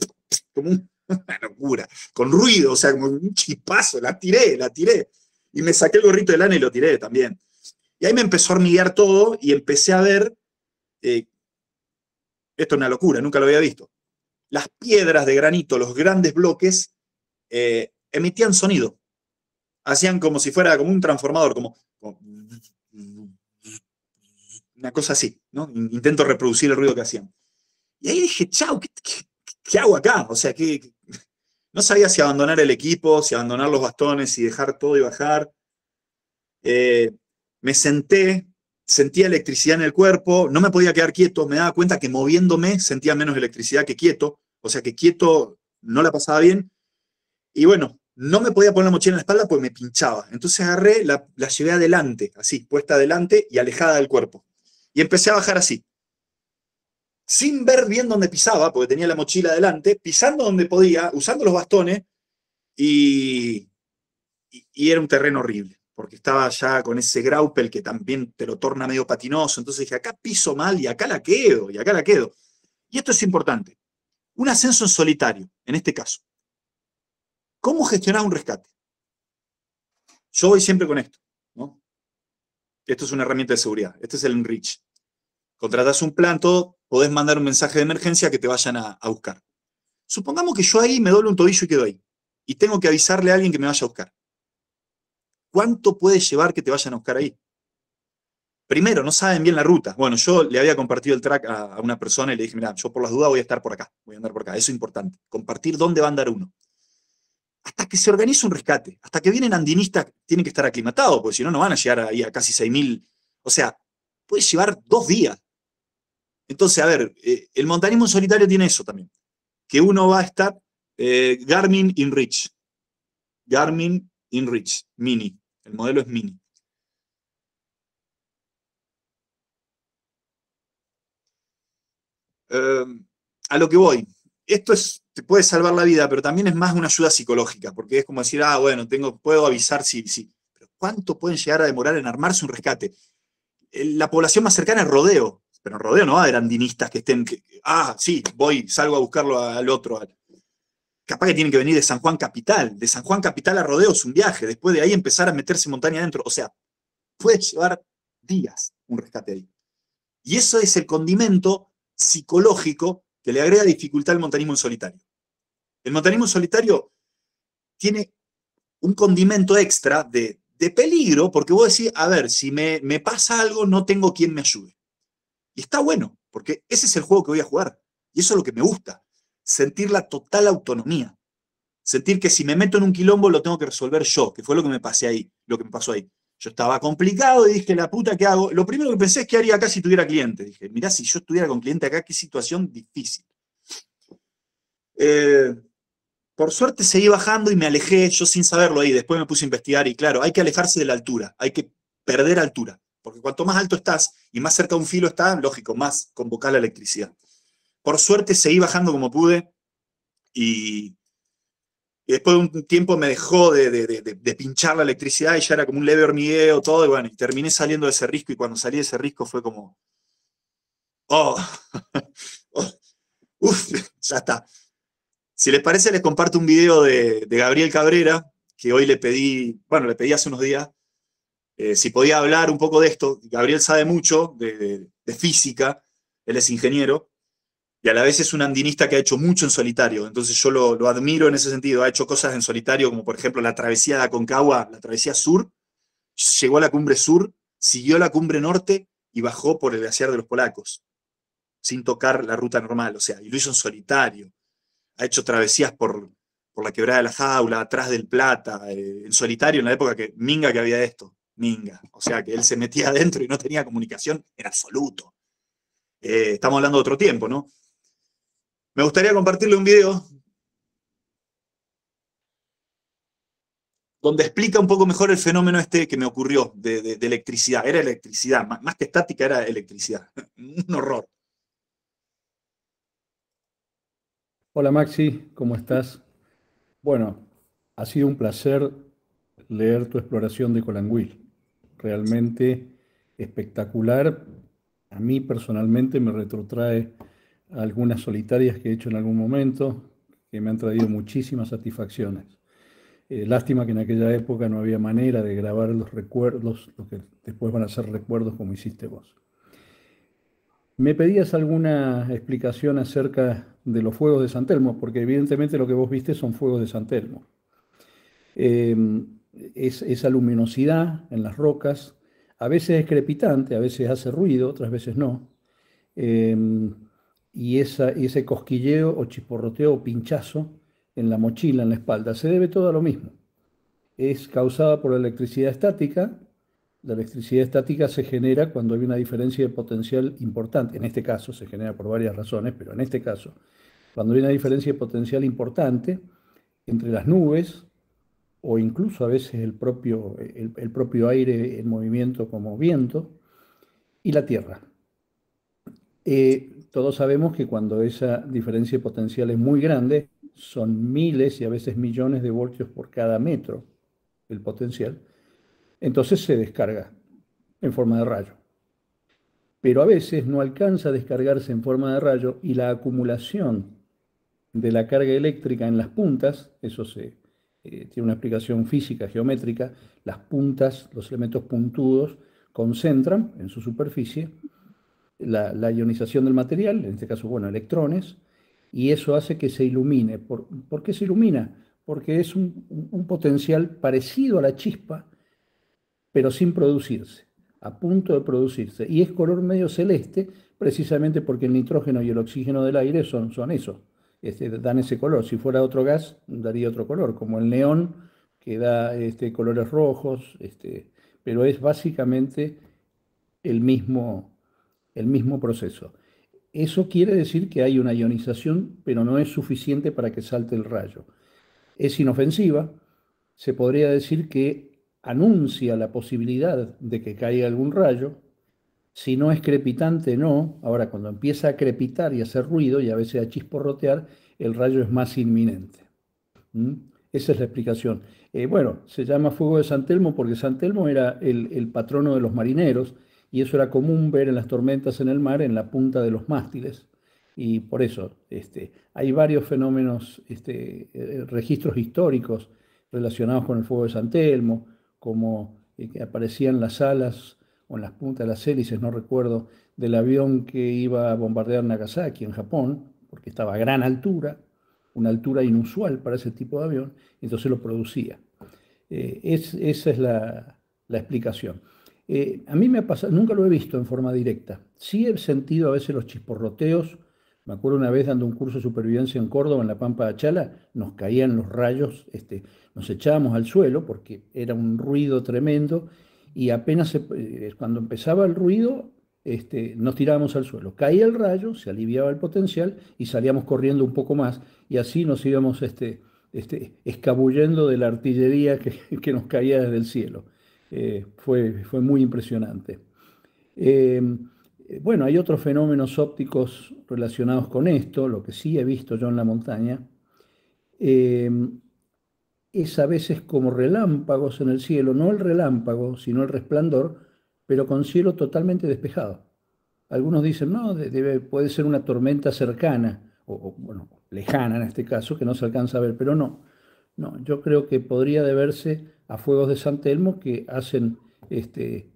B: una locura, con ruido, o sea, como un chispazo, la tiré, y me saqué el gorrito de lana y lo tiré también. Y ahí me empezó a hormiguear todo, y empecé a ver, esto es una locura, nunca lo había visto, las piedras de granito, los grandes bloques, emitían sonido, hacían como si fuera como un transformador, como una cosa así, ¿no? Intento reproducir el ruido que hacían. Y ahí dije, chau, ¿qué hago acá? O sea, no sabía si abandonar el equipo, si abandonar los bastones, si dejar todo y bajar. Me senté, sentía electricidad en el cuerpo, no me podía quedar quieto, me daba cuenta que moviéndome sentía menos electricidad que quieto, o sea que quieto no la pasaba bien. Y bueno, no me podía poner la mochila en la espalda porque me pinchaba. Entonces agarré, la llevé adelante, así, puesta adelante y alejada del cuerpo. Y empecé a bajar así, sin ver bien dónde pisaba, porque tenía la mochila adelante, pisando donde podía, usando los bastones, y era un terreno horrible, porque estaba ya con ese graupel que también te lo torna medio patinoso. Entonces dije, acá piso mal y acá la quedo, Y esto es importante. Un ascenso en solitario, en este caso. ¿Cómo gestionar un rescate? Yo voy siempre con esto, ¿no? Esto es una herramienta de seguridad. Este es el Enrich. Contratás un plan, todo, podés mandar un mensaje de emergencia que te vayan a buscar. Supongamos que yo ahí me doblo un tobillo y quedo ahí. Y tengo que avisarle a alguien que me vaya a buscar. ¿Cuánto puede llevar que te vayan a buscar ahí? Primero, no saben bien la ruta. Bueno, yo le había compartido el track a una persona y le dije, mira, yo por las dudas voy a estar por acá, voy a andar por acá. Eso es importante. Compartir dónde va a andar uno. Hasta que se organiza un rescate, hasta que vienen andinistas, tienen que estar aclimatados, porque si no, no van a llegar ahí a casi 6.000. O sea, puede llevar 2 días. Entonces, a ver, el montañismo en solitario tiene eso también, que uno va a estar Garmin InReach. Garmin InReach, Mini. El modelo es Mini. A lo que voy. Esto te puede salvar la vida, pero también es más una ayuda psicológica, porque es como decir, bueno, puedo avisar sí. Pero ¿cuánto pueden llegar a demorar en armarse un rescate? La población más cercana es Rodeo, pero en Rodeo no va a haber andinistas que estén, sí, salgo a buscarlo al otro. Capaz que tienen que venir de San Juan Capital. De San Juan Capital a Rodeo es un viaje, después de ahí empezar a meterse montaña adentro. O sea, puede llevar días un rescate ahí. Y eso es el condimento psicológico que le agrega dificultad al montañismo en solitario. El montañismo en solitario tiene un condimento extra de peligro, porque vos decís, a ver, si me pasa algo, no tengo quien me ayude. Y está bueno, porque ese es el juego que voy a jugar. Y eso es lo que me gusta. Sentir la total autonomía. Sentir que si me meto en un quilombo lo tengo que resolver yo, que fue lo que me pasó ahí. Yo estaba complicado y dije, la puta, ¿qué hago? Lo primero que pensé es qué haría acá si tuviera cliente. Dije, mirá, si yo estuviera con cliente acá, qué situación difícil. Por suerte seguí bajando y me alejé, yo sin saberlo ahí. Después me puse a investigar y claro, hay que alejarse de la altura, hay que perder altura. Porque cuanto más alto estás y más cerca de un filo estás, lógico, más convocás la electricidad. Por suerte seguí bajando como pude y y después de un tiempo me dejó de pinchar la electricidad y ya era como un leve hormigueo, todo, y bueno, y terminé saliendo de ese risco, y cuando salí de ese risco fue como, oh, oh, uf, ya está. Si les parece, les comparto un video de Gabriel Cabrera, que hoy le pedí hace unos días, si podía hablar un poco de esto. Gabriel sabe mucho de física, él es ingeniero, y a la vez es un andinista que ha hecho mucho en solitario, entonces yo lo admiro en ese sentido. Ha hecho cosas en solitario, como por ejemplo la travesía de Aconcagua, la travesía sur, llegó a la cumbre sur, siguió la cumbre norte y bajó por el glaciar de los Polacos, sin tocar la ruta normal, o sea, y lo hizo en solitario. Ha hecho travesías por la quebrada de la Jaula, atrás del Plata, en solitario, en la época que había esto, Minga, o sea, que él se metía adentro y no tenía comunicación en absoluto. Estamos hablando de otro tiempo, ¿no? Me gustaría compartirle un video donde explica un poco mejor el fenómeno este que me ocurrió de electricidad. Era electricidad, más que estática, era electricidad. Un horror.
E: Hola Maxi, ¿cómo estás? Bueno, ha sido un placer leer tu exploración de Colangüil. Realmente espectacular. A mí personalmente me retrotrae a algunas solitarias que he hecho en algún momento, que me han traído muchísimas satisfacciones. Lástima que en aquella época no había manera de grabar los recuerdos, lo que después van a ser recuerdos como hiciste vos. Me pedías alguna explicación acerca de los fuegos de San Telmo, porque evidentemente lo que vos viste son fuegos de San Telmo. Eh, esa luminosidad en las rocas, a veces es crepitante, a veces hace ruido, otras veces no. Eh, y ese cosquilleo o chisporroteo o pinchazo en la mochila, en la espalda, se debe todo a lo mismo. Es causada por la electricidad estática. La electricidad estática se genera cuando hay una diferencia de potencial importante. En este caso se genera por varias razones, pero en este caso, cuando hay una diferencia de potencial importante entre las nubes o incluso a veces el propio aire en movimiento como viento y la Tierra. Todos sabemos que cuando esa diferencia de potencial es muy grande, son miles y a veces millones de voltios por cada metro el potencial, entonces se descarga en forma de rayo. Pero a veces no alcanza a descargarse en forma de rayo y la acumulación de la carga eléctrica en las puntas, eso tiene una explicación física, geométrica, las puntas, los elementos puntudos, concentran en su superficie la ionización del material, en este caso, bueno, electrones, y eso hace que se ilumine. ¿Por qué se ilumina? Porque es un potencial parecido a la chispa, pero sin producirse, a punto de producirse. Y es color medio celeste, precisamente porque el nitrógeno y el oxígeno del aire son eso, dan ese color. Si fuera otro gas, daría otro color, como el neón, que da colores rojos, pero es básicamente el mismo proceso. Eso quiere decir que hay una ionización, pero no es suficiente para que salte el rayo. Es inofensiva, se podría decir que anuncia la posibilidad de que caiga algún rayo. Si no es crepitante, no. Ahora, cuando empieza a crepitar y a hacer ruido y a veces a chisporrotear, el rayo es más inminente. Esa es la explicación. Bueno, se llama fuego de San Telmo porque San Telmo era el patrono de los marineros y eso era común ver en las tormentas en el mar en la punta de los mástiles. Y por eso hay varios fenómenos, registros históricos relacionados con el fuego de San Telmo, como que aparecían las alas o en las puntas de las hélices, no recuerdo, del avión que iba a bombardear Nagasaki en Japón, porque estaba a gran altura, una altura inusual para ese tipo de avión, entonces lo producía. Esa es la explicación. A mí me ha pasado, nunca lo he visto en forma directa. Sí he sentido a veces los chisporroteos. Me acuerdo una vez dando un curso de supervivencia en Córdoba, en la Pampa de Achala, nos caían los rayos, nos echábamos al suelo porque era un ruido tremendo y apenas cuando empezaba el ruido, nos tirábamos al suelo. Caía el rayo, se aliviaba el potencial y salíamos corriendo un poco más y así nos íbamos escabullendo de la artillería que nos caía desde el cielo. Fue muy impresionante. Bueno, hay otros fenómenos ópticos relacionados con esto, lo que sí he visto yo en la montaña. es a veces como relámpagos en el cielo, no el relámpago, sino el resplandor, pero con cielo totalmente despejado. Algunos dicen, no, puede ser una tormenta cercana, bueno, lejana en este caso, que no se alcanza a ver, pero no. No, yo creo que podría deberse a fuegos de San Telmo que hacen, eh,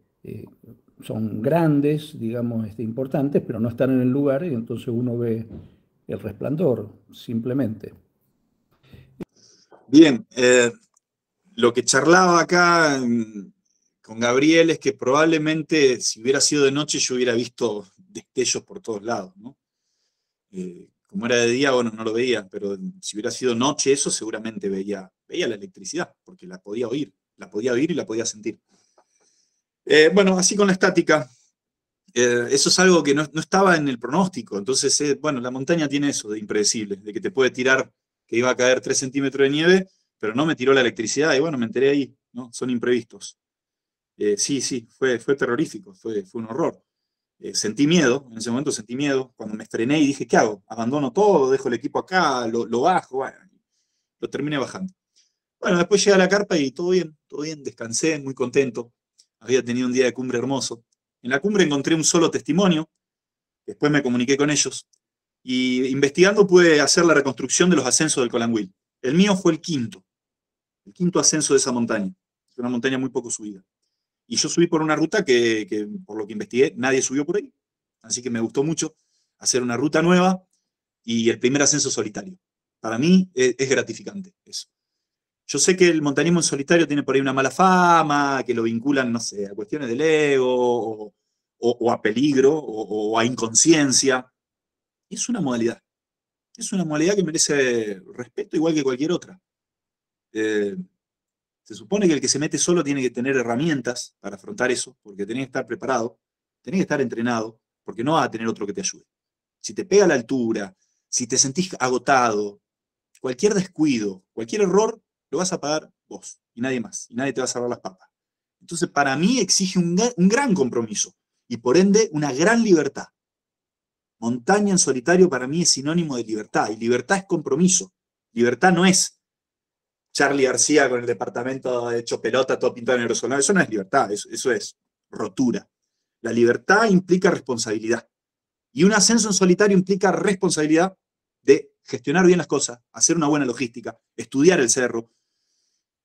E: son grandes, digamos, importantes, pero no están en el lugar y entonces uno ve el resplandor, simplemente.
B: Bien, lo que charlaba acá con Gabriel es que probablemente si hubiera sido de noche yo hubiera visto destellos por todos lados, ¿no? Como era de día, bueno, no lo veía, pero si hubiera sido noche eso seguramente veía la electricidad, porque la podía oír y la podía sentir. Bueno, así con la estática, eso es algo que no estaba en el pronóstico, entonces, bueno, la montaña tiene eso de impredecible, de que te puede tirar que iba a caer 3 centímetros de nieve, pero no me tiró la electricidad y bueno, me enteré ahí, ¿no? Son imprevistos. Sí, fue terrorífico, fue un horror. Sentí miedo, en ese momento sentí miedo, cuando me frené y dije, ¿qué hago? ¿Abandono todo? ¿Dejo el equipo acá? ¿Lo bajo? Bueno, lo terminé bajando. Bueno, después llegué a la carpa y todo bien, descansé, muy contento. Había tenido un día de cumbre hermoso. En la cumbre encontré un solo testimonio, después me comuniqué con ellos, y investigando pude hacer la reconstrucción de los ascensos del Colanguil. El mío fue el quinto ascenso de esa montaña. Es una montaña muy poco subida. Y yo subí por una ruta que, por lo que investigué, nadie subió por ahí. Así que me gustó mucho hacer una ruta nueva y el primer ascenso solitario. Para mí es gratificante eso. Yo sé que el montañismo en solitario tiene por ahí una mala fama, que lo vinculan, no sé, a cuestiones del ego, o a peligro, o a inconsciencia. Es una modalidad. Es una modalidad que merece respeto igual que cualquier otra. Se supone que el que se mete solo tiene que tener herramientas para afrontar eso, porque tenés que estar preparado, tenés que estar entrenado, porque no vas a tener otro que te ayude. Si te pega la altura, si te sentís agotado, cualquier descuido, cualquier error, lo vas a pagar vos y nadie más, y nadie te va a salvar las papas. Entonces, para mí exige un gran compromiso y por ende una gran libertad. Montaña en solitario para mí es sinónimo de libertad, y libertad es compromiso. Libertad no es Charly García con el departamento hecho pelota, todo pintado en aerosol. Eso no es libertad, eso es rotura. La libertad implica responsabilidad. Y un ascenso en solitario implica responsabilidad de gestionar bien las cosas, hacer una buena logística, estudiar el cerro,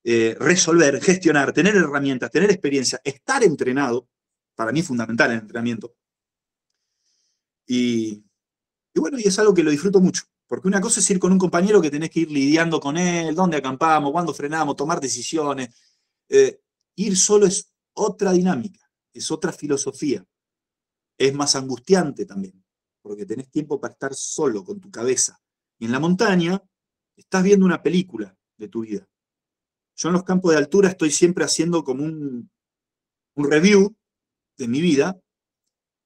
B: resolver, gestionar, tener herramientas, tener experiencia, estar entrenado. Para mí es fundamental el entrenamiento. Y bueno, y es algo que lo disfruto mucho. Porque una cosa es ir con un compañero que tenés que ir lidiando con él, dónde acampamos, cuándo frenamos, tomar decisiones. Ir solo es otra dinámica, es otra filosofía. Es más angustiante también, porque tenés tiempo para estar solo con tu cabeza. Y en la montaña estás viendo una película de tu vida. Yo en los campos de altura estoy siempre haciendo como un review de mi vida,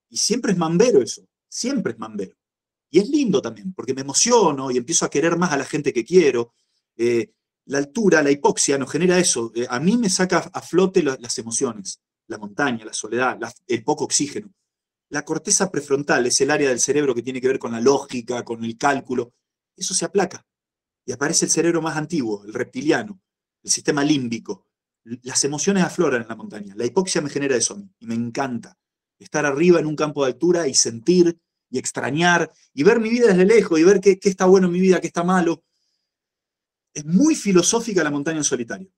B: y siempre es mambero eso, siempre es mambero. Y es lindo también, porque me emociono y empiezo a querer más a la gente que quiero. La altura, la hipoxia nos genera eso. A mí me saca a flote las emociones, la montaña, la soledad, el poco oxígeno. La corteza prefrontal es el área del cerebro que tiene que ver con la lógica, con el cálculo. Eso se aplaca. Y aparece el cerebro más antiguo, el reptiliano, el sistema límbico. Las emociones afloran en la montaña. La hipoxia me genera eso a mí, y me encanta. Estar arriba en un campo de altura y sentir y extrañar, y ver mi vida desde lejos, y ver qué está bueno en mi vida, qué está malo. Es muy filosófica la montaña en solitario.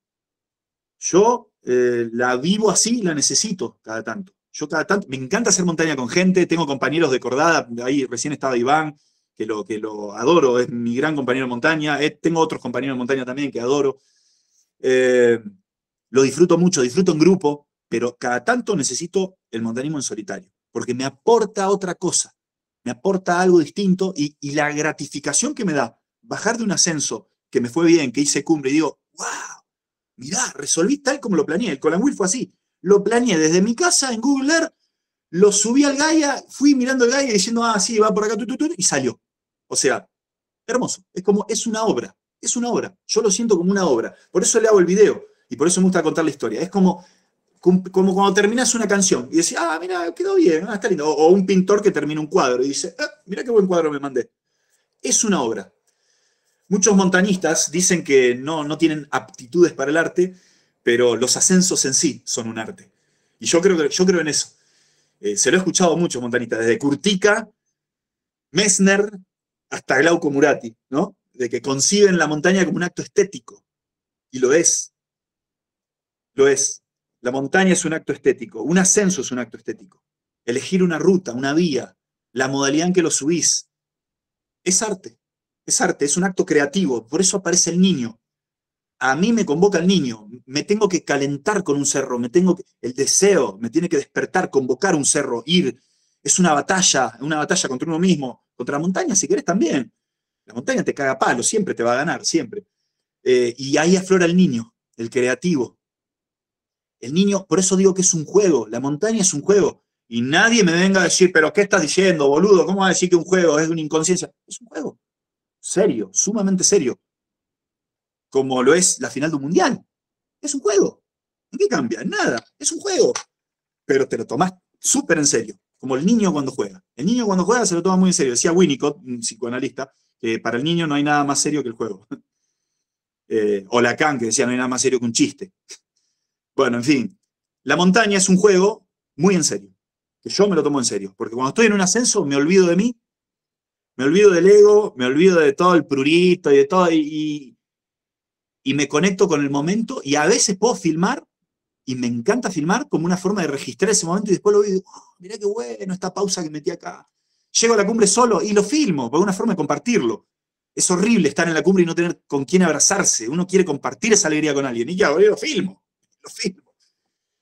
B: Yo la vivo así y la necesito cada tanto. Yo cada tanto, me encanta hacer montaña con gente, tengo compañeros de cordada, ahí recién estaba Iván, que lo adoro, es mi gran compañero de montaña, tengo otros compañeros de montaña también que adoro. Lo disfruto mucho, disfruto en grupo, pero cada tanto necesito el montañismo en solitario, porque me aporta otra cosa. Me aporta algo distinto, y la gratificación que me da bajar de un ascenso que me fue bien, que hice cumbre, y digo, wow, mirá, resolví tal como lo planeé. El Colanguil fue así. Lo planeé desde mi casa en Google Earth, lo subí al Gaia, fui mirando el Gaia diciendo, sí, va por acá, y salió. O sea, hermoso. Es una obra. Es una obra. Yo lo siento como una obra. Por eso le hago el video, y por eso me gusta contar la historia. Es como cuando terminas una canción y decís, mira, quedó bien, está lindo. O un pintor que termina un cuadro y dice, mira qué buen cuadro me mandé. Es una obra. Muchos montañistas dicen que no tienen aptitudes para el arte, pero los ascensos en sí son un arte. Y yo creo en eso. Se lo he escuchado a muchos montañistas, desde Kurtika, Messner, hasta Glauco Murati, ¿no? De que conciben la montaña como un acto estético. Y lo es. Lo es. La montaña es un acto estético. Un ascenso es un acto estético. Elegir una ruta, una vía, la modalidad en que lo subís. Es arte. Es arte, es un acto creativo. Por eso aparece el niño. A mí me convoca el niño. Me tengo que calentar con un cerro. El deseo me tiene que despertar, convocar un cerro, ir. Es una batalla contra uno mismo. Contra la montaña, si querés, también. La montaña te caga a palo, siempre te va a ganar, siempre. Y ahí aflora el niño, el creativo. El niño, por eso digo que es un juego. La montaña es un juego. Y nadie me venga a decir, pero ¿qué estás diciendo, boludo? ¿Cómo vas a decir que un juego es una inconsciencia? Es un juego. Serio, sumamente serio. Como lo es la final de un mundial. Es un juego. ¿En qué cambia? Nada. Es un juego. Pero te lo tomás súper en serio. Como el niño cuando juega. El niño cuando juega se lo toma muy en serio. Decía Winnicott, un psicoanalista, que para el niño no hay nada más serio que el juego. O Lacan, que decía no hay nada más serio que un chiste. Bueno, en fin. La montaña es un juego muy en serio. Que yo me lo tomo en serio. Porque cuando estoy en un ascenso me olvido de mí, me olvido del ego, me olvido de todo el prurito y de todo, y me conecto con el momento, y a veces puedo filmar, y me encanta filmar como una forma de registrar ese momento, y después lo veo y digo, oh, mirá qué bueno esta pausa que metí acá. Llego a la cumbre solo y lo filmo, porque es una forma de compartirlo. Es horrible estar en la cumbre y no tener con quién abrazarse. Uno quiere compartir esa alegría con alguien. Y ya, yo lo filmo. Lo filmo.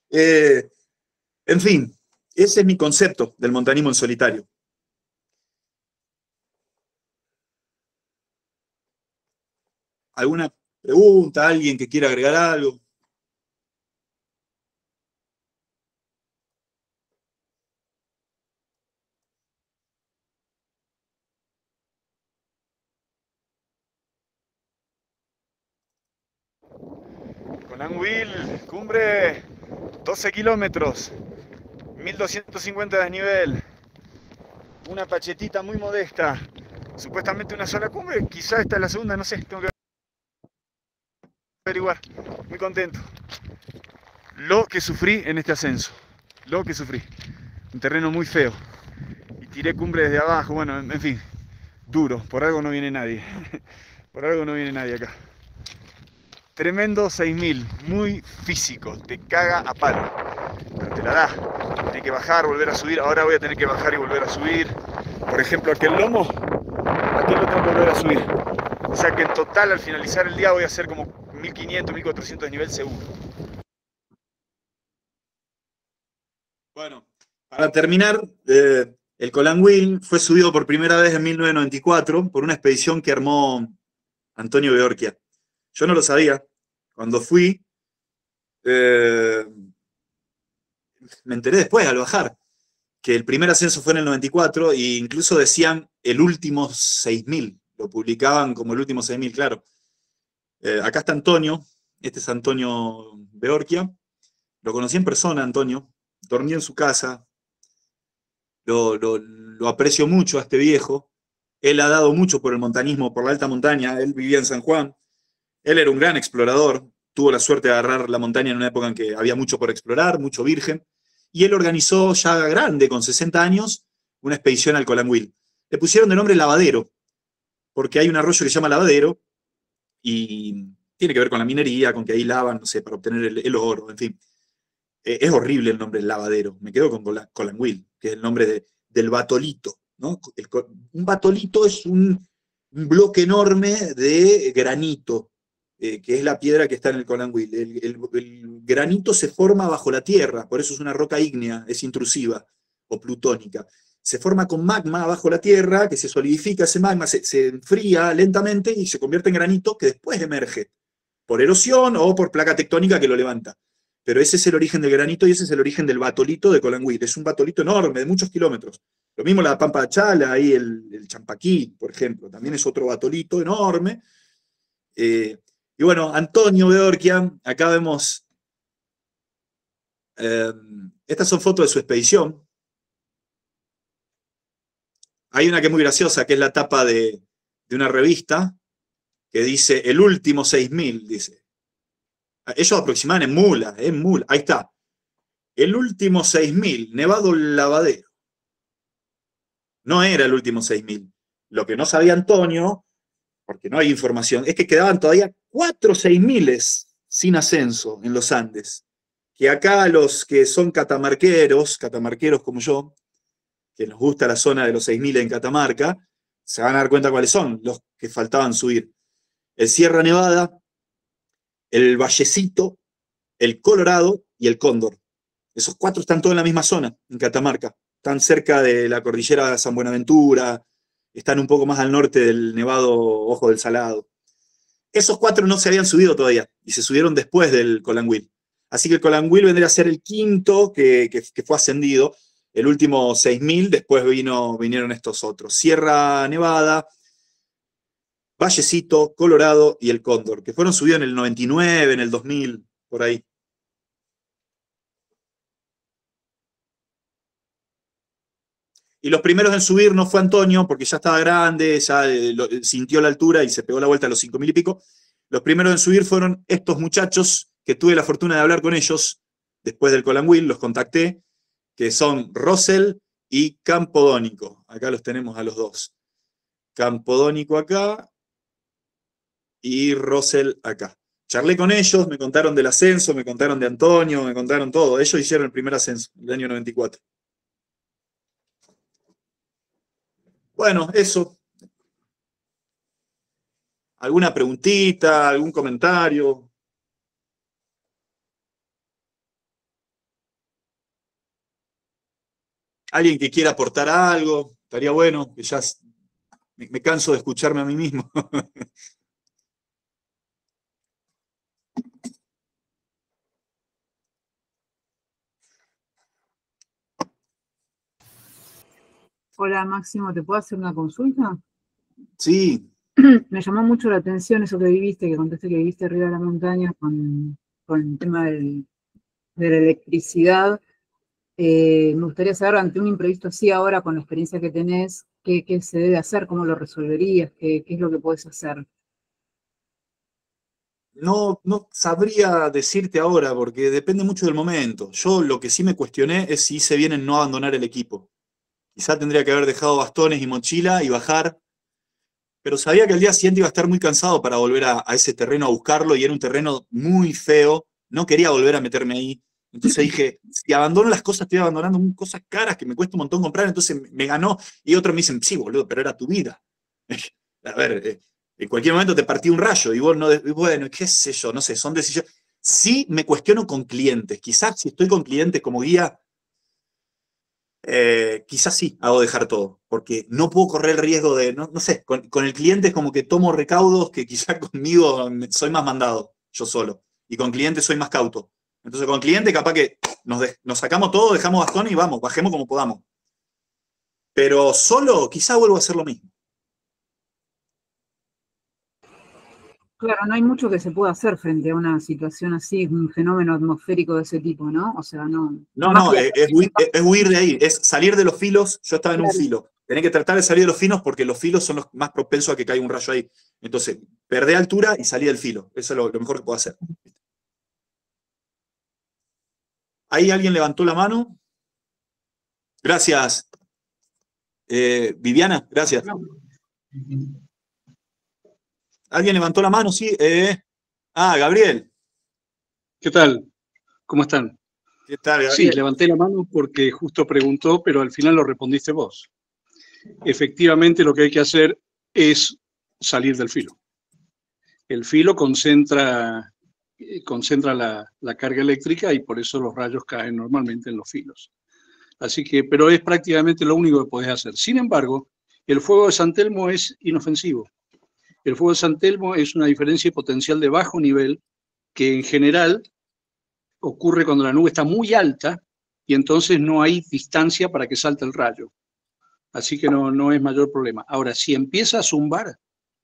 B: En fin, ese es mi concepto del montañismo en solitario. ¿Alguna pregunta? ¿Alguien que quiera agregar algo?
C: Colanguil, cumbre 12 kilómetros, 1250 de desnivel, una pachetita muy modesta, supuestamente una sola cumbre, quizá esta es la segunda, no sé, tengo que averiguar. Muy contento. Lo que sufrí en este ascenso, lo que sufrí, un terreno muy feo, y tiré cumbre desde abajo, bueno, en fin, duro, por algo no viene nadie, por algo no viene nadie acá. Tremendo 6000, muy físico, te caga a palo, pero te la da. Tienes que bajar, volver a subir. Ahora voy a tener que bajar y volver a subir. Por ejemplo, aquel lomo, aquel lo tengo que volver a subir. O sea que en total, al finalizar el día, voy a hacer como 1500, 1400 de nivel seguro.
B: Bueno, para terminar, el Colanguil fue subido por primera vez en 1994 por una expedición que armó Antonio Beorquia. Yo no lo sabía. Cuando fui, me enteré después al bajar, que el primer ascenso fue en el 94 e incluso decían el último 6000. Lo publicaban como el último 6000, claro. Acá está Antonio. Este es Antonio Beorquia. Lo conocí en persona, Antonio. Dormí en su casa. Lo aprecio mucho a este viejo. Él ha dado mucho por el montañismo, por la alta montaña. Él vivía en San Juan. Él era un gran explorador, tuvo la suerte de agarrar la montaña en una época en que había mucho por explorar, mucho virgen, y él organizó ya grande, con 60 años, una expedición al Colanguil. Le pusieron de nombre Lavadero, porque hay un arroyo que se llama Lavadero, y tiene que ver con la minería, con que ahí lavan, no sé, para obtener el oro, en fin. Es horrible el nombre Lavadero, me quedo con Colanguil, que es el nombre del batolito, ¿no? Un batolito es un bloque enorme de granito, que es la piedra que está en el Colanguil. El granito se forma bajo la tierra, por eso es una roca ígnea, es intrusiva o plutónica. Se forma con magma bajo la tierra, que se solidifica ese magma, se enfría lentamente y se convierte en granito que después emerge por erosión o por placa tectónica que lo levanta. Pero ese es el origen del granito y ese es el origen del batolito de Colanguil. Es un batolito enorme, de muchos kilómetros. Lo mismo la Pampa de Chala, ahí el Champaquí, por ejemplo, también es otro batolito enorme. Y bueno, Antonio Beorquia, acá vemos, estas son fotos de su expedición. Hay una que es muy graciosa, que es la tapa de una revista, que dice el último 6.000, dice. Ellos aproximaban en mula, ahí está. El último 6.000, Nevado Lavadero. No era el último 6.000. Lo que no sabía Antonio, porque no hay información, es que quedaban todavía 4 6.000 sin ascenso en los Andes. Que acá los que son catamarqueros como yo, que nos gusta la zona de los 6.000 en Catamarca, se van a dar cuenta cuáles son los que faltaban subir. El Sierra Nevada, el Vallecito, el Colorado y el Cóndor. Esos 4 están todos en la misma zona, en Catamarca. Están cerca de la cordillera de San Buenaventura, están un poco más al norte del Nevado Ojo del Salado. Esos 4 no se habían subido todavía, y se subieron después del Colanguil. Así que el Colanguil vendría a ser el quinto que fue ascendido. El último 6.000, después vinieron estos otros. Sierra Nevada, Vallecito, Colorado y el Cóndor, que fueron subidos en el 99, en el 2000, por ahí. Y los primeros en subir no fue Antonio, porque ya estaba grande, ya sintió la altura y se pegó la vuelta a los 5.000 y pico. Los primeros en subir fueron estos muchachos, que tuve la fortuna de hablar con ellos después del Colanguil, los contacté, que son Russell y Campodónico. Acá los tenemos a los dos. Campodónico acá y Russell acá. Charlé con ellos, me contaron del ascenso, me contaron de Antonio, me contaron todo. Ellos hicieron el primer ascenso, el año 94. Bueno, eso. ¿Alguna preguntita, algún comentario? ¿Alguien que quiera aportar algo? Estaría bueno, que ya me canso de escucharme a mí mismo.
F: Hola Máximo, ¿te puedo hacer una consulta?
B: Sí.
F: Me llamó mucho la atención eso que viviste, que contaste que viviste arriba de la montaña con el tema de la electricidad. Me gustaría saber, ante un imprevisto así ahora, con la experiencia que tenés, qué se debe hacer, cómo lo resolverías, qué es lo que podés hacer.
B: No sabría decirte ahora, porque depende mucho del momento. Yo lo que sí me cuestioné es si hice bien en no abandonar el equipo. Quizá tendría que haber dejado bastones y mochila y bajar, pero sabía que al día siguiente iba a estar muy cansado para volver a ese terreno a buscarlo, y era un terreno muy feo, no quería volver a meterme ahí. Entonces dije, si abandono las cosas, estoy abandonando cosas caras que me cuesta un montón comprar. Entonces me ganó, y otros me dicen, sí, boludo, pero era tu vida. A ver, en cualquier momento te partí un rayo, y vos no, bueno, qué sé yo, no sé, son decisiones. Sí me cuestiono con clientes, quizás si estoy con clientes como guía, quizás sí hago dejar todo, porque no puedo correr el riesgo de, no sé, con el cliente es como que tomo recaudos que quizás conmigo soy más mandado, yo solo, y con clientes soy más cauto. Entonces con cliente capaz que nos sacamos todo, dejamos bastón y vamos, bajemos como podamos. Pero solo quizá vuelvo a hacer lo mismo.
F: Claro, no hay mucho que se pueda hacer frente a una situación así, un fenómeno atmosférico de ese tipo, ¿no? O sea, no.
B: No, es huir de ahí, es salir de los filos. Yo estaba en un filo. Tenés que tratar de salir de los filos, porque los filos son los más propensos a que caiga un rayo ahí. Entonces, perdé altura y salí del filo. Eso es lo mejor que puedo hacer. ¿Ahí alguien levantó la mano? Gracias. Viviana, gracias. ¿Alguien levantó la mano? Sí. Gabriel.
G: ¿Qué tal? ¿Cómo están?
B: ¿Qué tal, Gabriel?
G: Sí, levanté la mano porque justo preguntó, pero al final lo respondiste vos. Efectivamente, lo que hay que hacer es salir del filo. El filo concentra la carga eléctrica, y por eso los rayos caen normalmente en los filos. Así que, pero es prácticamente lo único que podés hacer. Sin embargo, el fuego de San Telmo es inofensivo. El fuego de San Telmo es una diferencia potencial de bajo nivel que en general ocurre cuando la nube está muy alta, y entonces no hay distancia para que salte el rayo. Así que no es mayor problema. Ahora, si empieza a zumbar,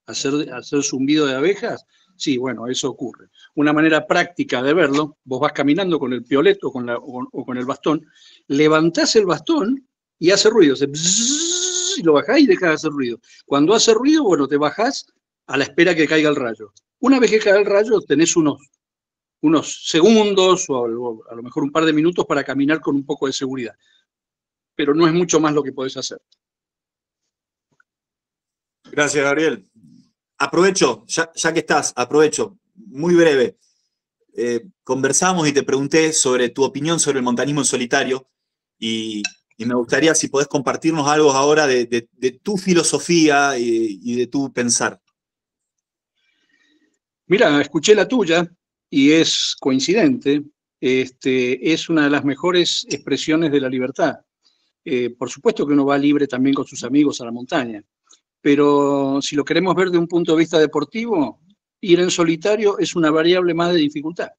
G: a hacer zumbido de abejas, sí, bueno, eso ocurre. Una manera práctica de verlo, vos vas caminando con el piolet o con el bastón, levantás el bastón y hace ruido, y lo bajás y dejás de hacer ruido. Cuando hace ruido, bueno, te bajás a la espera que caiga el rayo. Una vez que cae el rayo, tenés unos segundos o a lo mejor un par de minutos para caminar con un poco de seguridad. Pero no es mucho más lo que podés hacer.
B: Gracias, Gabriel. Aprovecho, ya que estás, aprovecho, muy breve. Conversamos y te pregunté sobre tu opinión sobre el montañismo en solitario y me gustaría si podés compartirnos algo ahora de tu filosofía y de tu pensar.
G: Mira, escuché la tuya y es coincidente. Es una de las mejores expresiones de la libertad. Por supuesto que uno va libre también con sus amigos a la montaña, pero si lo queremos ver de un punto de vista deportivo, ir en solitario es una variable más de dificultad.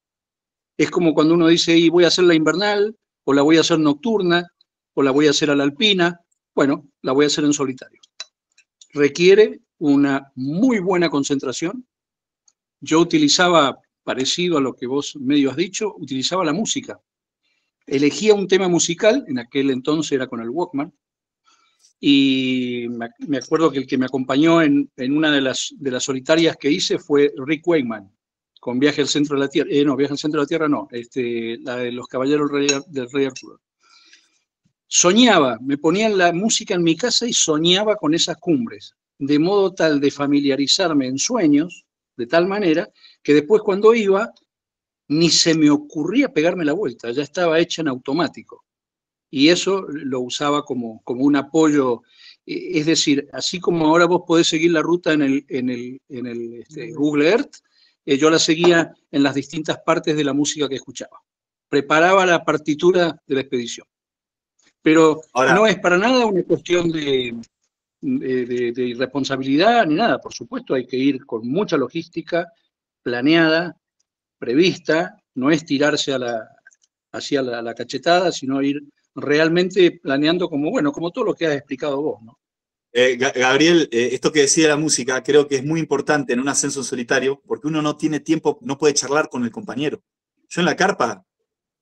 G: Es como cuando uno dice, y voy a hacer la invernal, o la voy a hacer nocturna, o la voy a hacer a la alpina. Bueno, la voy a hacer en solitario. Requiere una muy buena concentración. Yo utilizaba, parecido a lo que vos medio has dicho, utilizaba la música. Elegía un tema musical, en aquel entonces era con el Walkman, y me acuerdo que el que me acompañó en una de las solitarias que hice fue Rick Wakeman, con Viaje al Centro de la Tierra. No, Viaje al Centro de la Tierra no, la de los Caballeros del Rey Arturo. Soñaba, me ponían la música en mi casa y soñaba con esas cumbres, de modo tal de familiarizarme en sueños, de tal manera que después cuando iba, ni se me ocurría pegarme la vuelta, ya estaba hecha en automático. Y eso lo usaba como un apoyo, es decir, así como ahora vos podés seguir la ruta en el Google Earth, yo la seguía en las distintas partes de la música que escuchaba. Preparaba la partitura de la expedición. Pero ahora, no es para nada una cuestión de irresponsabilidad ni nada. Por supuesto, hay que ir con mucha logística planeada, prevista, no es tirarse hacia la cachetada, sino ir realmente planeando como todo lo que has explicado vos, ¿no?
B: Gabriel, esto que decía la música creo que es muy importante en un ascenso en solitario porque uno no tiene tiempo, no puede charlar con el compañero. Yo en la carpa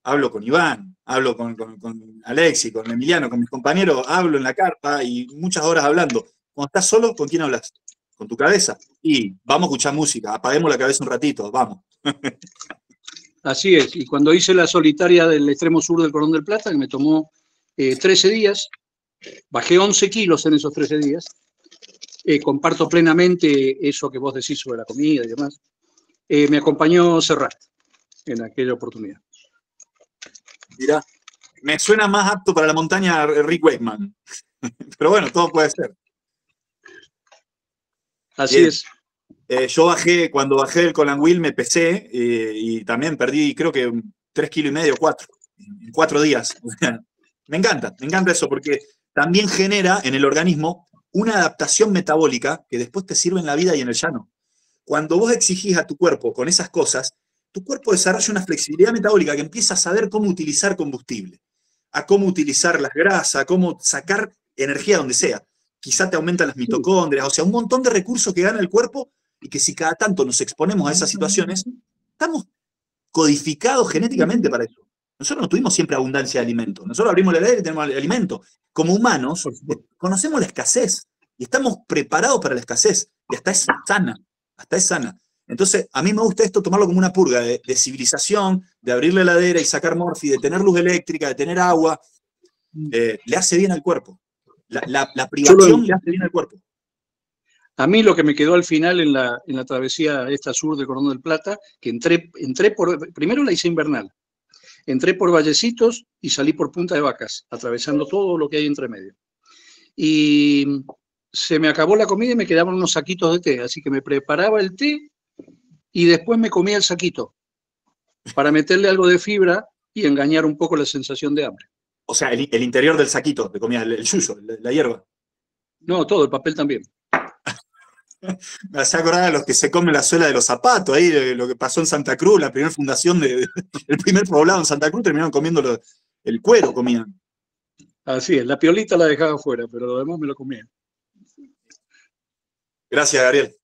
B: hablo con Iván, hablo con Alexi, con Emiliano, con mis compañeros, hablo en la carpa y muchas horas hablando. Cuando estás solo, ¿con quién hablas? Con tu cabeza. Y vamos a escuchar música, apaguemos la cabeza un ratito, vamos.
G: Así es, y cuando hice la solitaria del extremo sur del Cordón del Plata, que me tomó 13 días, bajé 11 kilos en esos 13 días, comparto plenamente eso que vos decís sobre la comida y demás, me acompañó Serrat en aquella oportunidad.
B: Mirá, me suena más apto para la montaña Rick Wakeman, pero bueno, todo puede ser.
G: Así
B: Bien.
G: Es.
B: Yo cuando bajé del Colin Wheel me pesé y también perdí creo que 3,5 kilos, 4, en 4 días. Me encanta eso porque también genera en el organismo una adaptación metabólica que después te sirve en la vida y en el llano. Cuando vos exigís a tu cuerpo con esas cosas, tu cuerpo desarrolla una flexibilidad metabólica que empieza a saber cómo utilizar combustible, a cómo utilizar las grasas, a cómo sacar energía donde sea. Quizá te aumentan las mitocondrias, o sea, un montón de recursos que gana el cuerpo y que si cada tanto nos exponemos a esas situaciones, estamos codificados genéticamente para eso. Nosotros no tuvimos siempre abundancia de alimentos. Nosotros abrimos la heladera y tenemos alimento. Como humanos, conocemos la escasez y estamos preparados para la escasez. Y hasta es sana. Entonces, a mí me gusta esto tomarlo como una purga de civilización, de abrir la heladera y sacar morfi, de tener luz eléctrica, de tener agua. Le hace bien al cuerpo. La privación le hace bien al cuerpo.
G: A mí lo que me quedó al final en la travesía esta sur del Cordón del Plata, que entré primero la hice invernal, entré por Vallecitos y salí por Punta de Vacas, atravesando todo lo que hay entre medio. Y se me acabó la comida y me quedaban unos saquitos de té, así que me preparaba el té y después me comía el saquito para meterle algo de fibra y engañar un poco la sensación de hambre.
B: O sea, el interior del saquito, te comía el yuyo, la hierba.
G: No, todo, el papel también.
B: Me hace acordar a los que se comen la suela de los zapatos, ahí lo que pasó en Santa Cruz, la primera fundación, el primer poblado en Santa Cruz, terminaron comiendo el cuero, comían.
G: Así es, la piolita la dejaba afuera, pero lo demás me lo comía.
B: Gracias, Gabriel.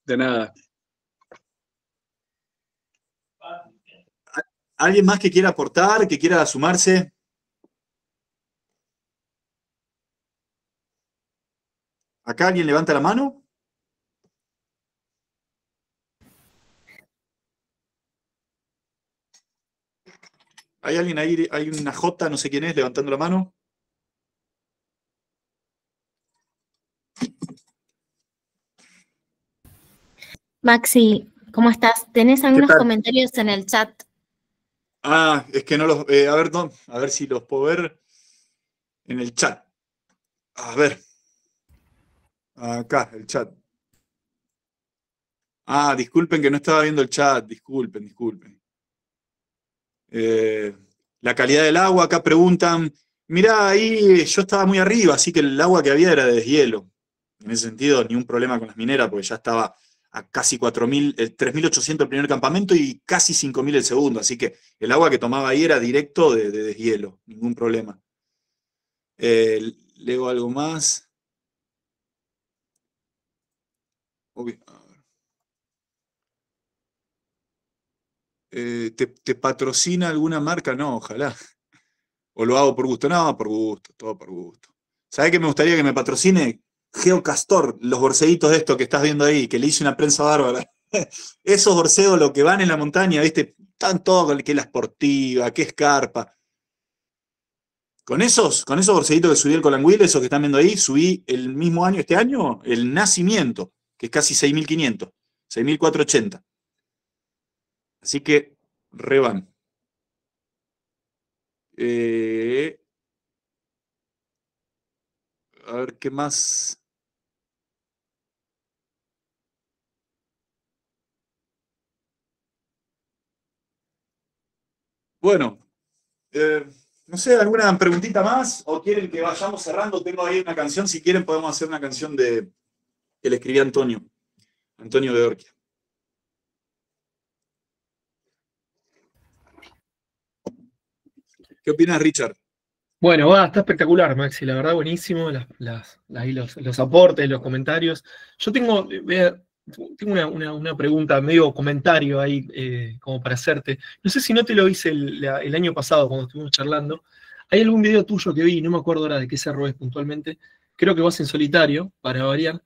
G: De nada.
B: ¿Alguien más que quiera aportar, que quiera sumarse? ¿Acá alguien levanta la mano? ¿Hay alguien ahí? ¿Hay una J, no sé quién es, levantando la mano?
H: Maxi, ¿cómo estás? ¿Tenés
B: ¿Qué
H: algunos
B: tal?
H: comentarios en el chat?
B: Ah, es que no los... a ver si los puedo ver en el chat. A ver. Acá, el chat. Ah, disculpen que no estaba viendo el chat. Disculpen. La calidad del agua, acá preguntan. Mirá, ahí yo estaba muy arriba, así que el agua que había era de deshielo. En ese sentido, ni un problema con las mineras, porque ya estaba a casi 4.000, 3.800 el primer campamento y casi 5.000 el segundo. Así que el agua que tomaba ahí era directo de deshielo, ningún problema. Leo algo más. Uy, a ver. ¿Te patrocina alguna marca? No, ojalá. ¿O lo hago por gusto? No, por gusto, todo por gusto. ¿Sabés qué me gustaría que me patrocine? Geocastor, los borseguitos de estos que estás viendo ahí, que le hice una prensa bárbara. Esos borseos, lo que van en la montaña, ¿viste? Están todos, que la Sportiva, que Scarpa. Con esos borseguitos que subí el Colangüil, esos que están viendo ahí, subí el mismo año, este año, el Nacimiento, que es casi 6.500, 6.480. Así que, revan. A ver, ¿qué más? Bueno, no sé, ¿alguna preguntita más? ¿O quieren que vayamos cerrando? Tengo ahí una canción, si quieren podemos hacer una canción que le escribí a Antonio de Orquia. ¿Qué opinas, Richard?
A: Bueno, está espectacular, Maxi, la verdad buenísimo, ahí los aportes, los comentarios. Yo tengo una pregunta, medio comentario ahí, como para hacerte. No sé si no te lo hice el año pasado cuando estuvimos charlando. Hay algún video tuyo que vi, no me acuerdo ahora de qué cerro es puntualmente. Creo que vas en solitario, para variar.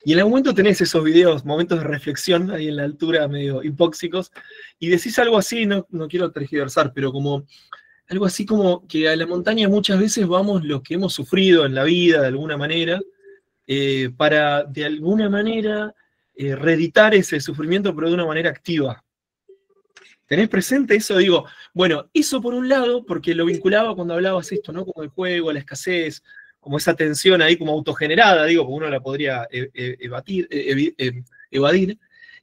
A: Y en algún momento tenés esos videos, momentos de reflexión ahí en la altura, medio hipóxicos, y decís algo así, no quiero tergiversar, pero como algo así como que a la montaña muchas veces vamos los que hemos sufrido en la vida de alguna manera, para de alguna manera reeditar ese sufrimiento, pero de una manera activa. ¿Tenés presente eso? Digo, bueno, eso por un lado, porque lo vinculaba cuando hablabas esto, ¿no? Como el juego, la escasez, como esa tensión ahí como autogenerada, digo, porque uno la podría evadir.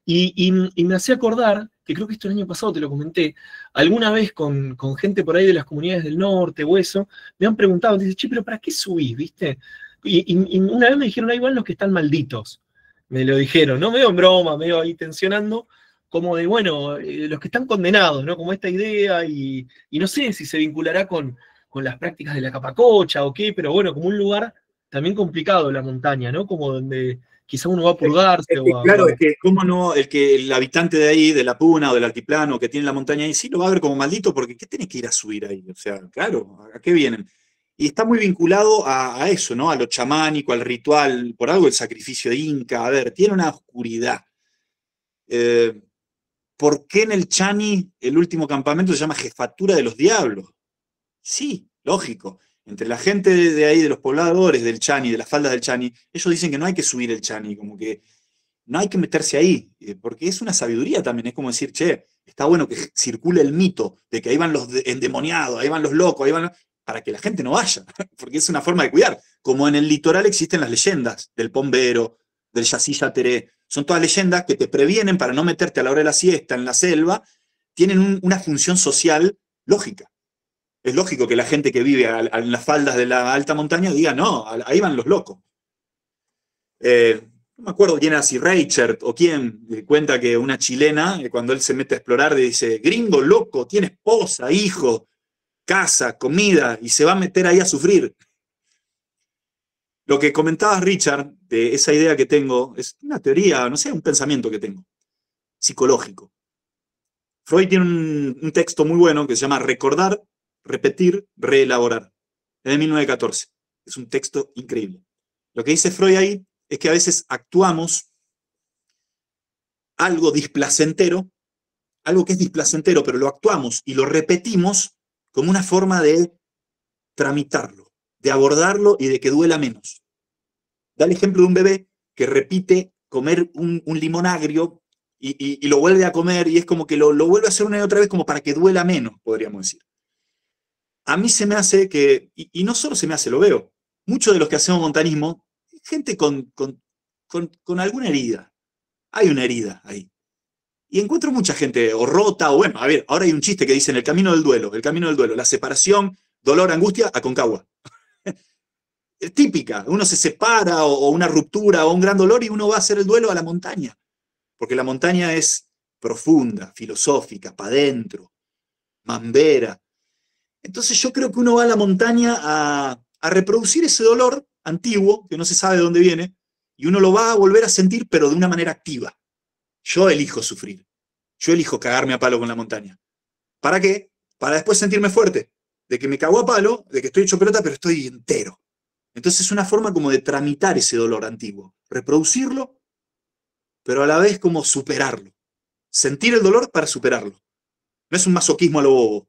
A: Y me hacía acordar, que creo que esto el año pasado te lo comenté, alguna vez con gente por ahí de las comunidades del norte o eso, me han preguntado, dice, che, pero ¿para qué subís, viste? Y una vez me dijeron, ahí van los que están malditos. Me lo dijeron, ¿no? Medio en broma, medio ahí tensionando, como de, bueno, los que están condenados, ¿no? Como esta idea, y no sé si se vinculará con las prácticas de la capacocha o qué, pero bueno, como un lugar también complicado la montaña, ¿no? Como donde quizá uno va a purgarse
B: Claro, es que cómo no, el habitante de ahí, de la Puna o del altiplano que tiene la montaña ahí, sí lo va a ver como maldito, porque ¿qué tenés que ir a subir ahí? O sea, claro, ¿a qué vienen? Y está muy vinculado a eso, ¿no? A lo chamánico, al ritual, por algo el sacrificio de Inca, a ver, tiene una oscuridad. ¿Por qué en el Chani el último campamento se llama Jefatura de los Diablos? Sí, lógico. Entre la gente de ahí, de los pobladores del Chani, de las faldas del Chani, ellos dicen que no hay que subir el Chani, como que no hay que meterse ahí, porque es una sabiduría también, es como decir, che, está bueno que circule el mito de que ahí van los endemoniados, ahí van los locos, para que la gente no vaya, porque es una forma de cuidar. Como en el litoral existen las leyendas del Pombero, del Yací Yateré, son todas leyendas que te previenen para no meterte a la hora de la siesta en la selva, tienen una función social lógica. Es lógico que la gente que vive en las faldas de la alta montaña diga, no, ahí van los locos. No me acuerdo quién era, si Reichert o quién, cuenta que una chilena, cuando él se mete a explorar, le dice, gringo loco, tiene esposa, hijo, casa, comida, y se va a meter ahí a sufrir. Lo que comentabas, Richard, de esa idea que tengo, es una teoría, no sé, un pensamiento que tengo, psicológico. Freud tiene un texto muy bueno que se llama Recordar, Repetir, Reelaborar. Es de 1914. Es un texto increíble. Lo que dice Freud ahí es que a veces actuamos algo displacentero, algo que es displacentero, pero lo actuamos y lo repetimos como una forma de tramitarlo, de abordarlo y de que duela menos. Da el ejemplo de un bebé que repite comer un limón agrio y lo vuelve a comer y es como que lo vuelve a hacer una y otra vez como para que duela menos, podríamos decir. A mí se me hace que, y no solo se me hace, lo veo, muchos de los que hacemos montañismo, gente con alguna herida. Hay una herida ahí. Y encuentro mucha gente o rota, o bueno, a ver, ahora hay un chiste que dicen el camino del duelo, la separación, dolor, angustia, Aconcagua. Es típica, uno se separa o una ruptura o un gran dolor y uno va a hacer el duelo a la montaña, porque la montaña es profunda, filosófica, para adentro, mambera. Entonces yo creo que uno va a la montaña a reproducir ese dolor antiguo, que no se sabe de dónde viene, y uno lo va a volver a sentir, pero de una manera activa. Yo elijo sufrir. Yo elijo cagarme a palo con la montaña. ¿Para qué? Para después sentirme fuerte. De que me cago a palo, de que estoy hecho pelota, pero estoy entero. Entonces es una forma como de tramitar ese dolor antiguo. Reproducirlo, pero a la vez como superarlo. Sentir el dolor para superarlo. No es un masoquismo a lo bobo.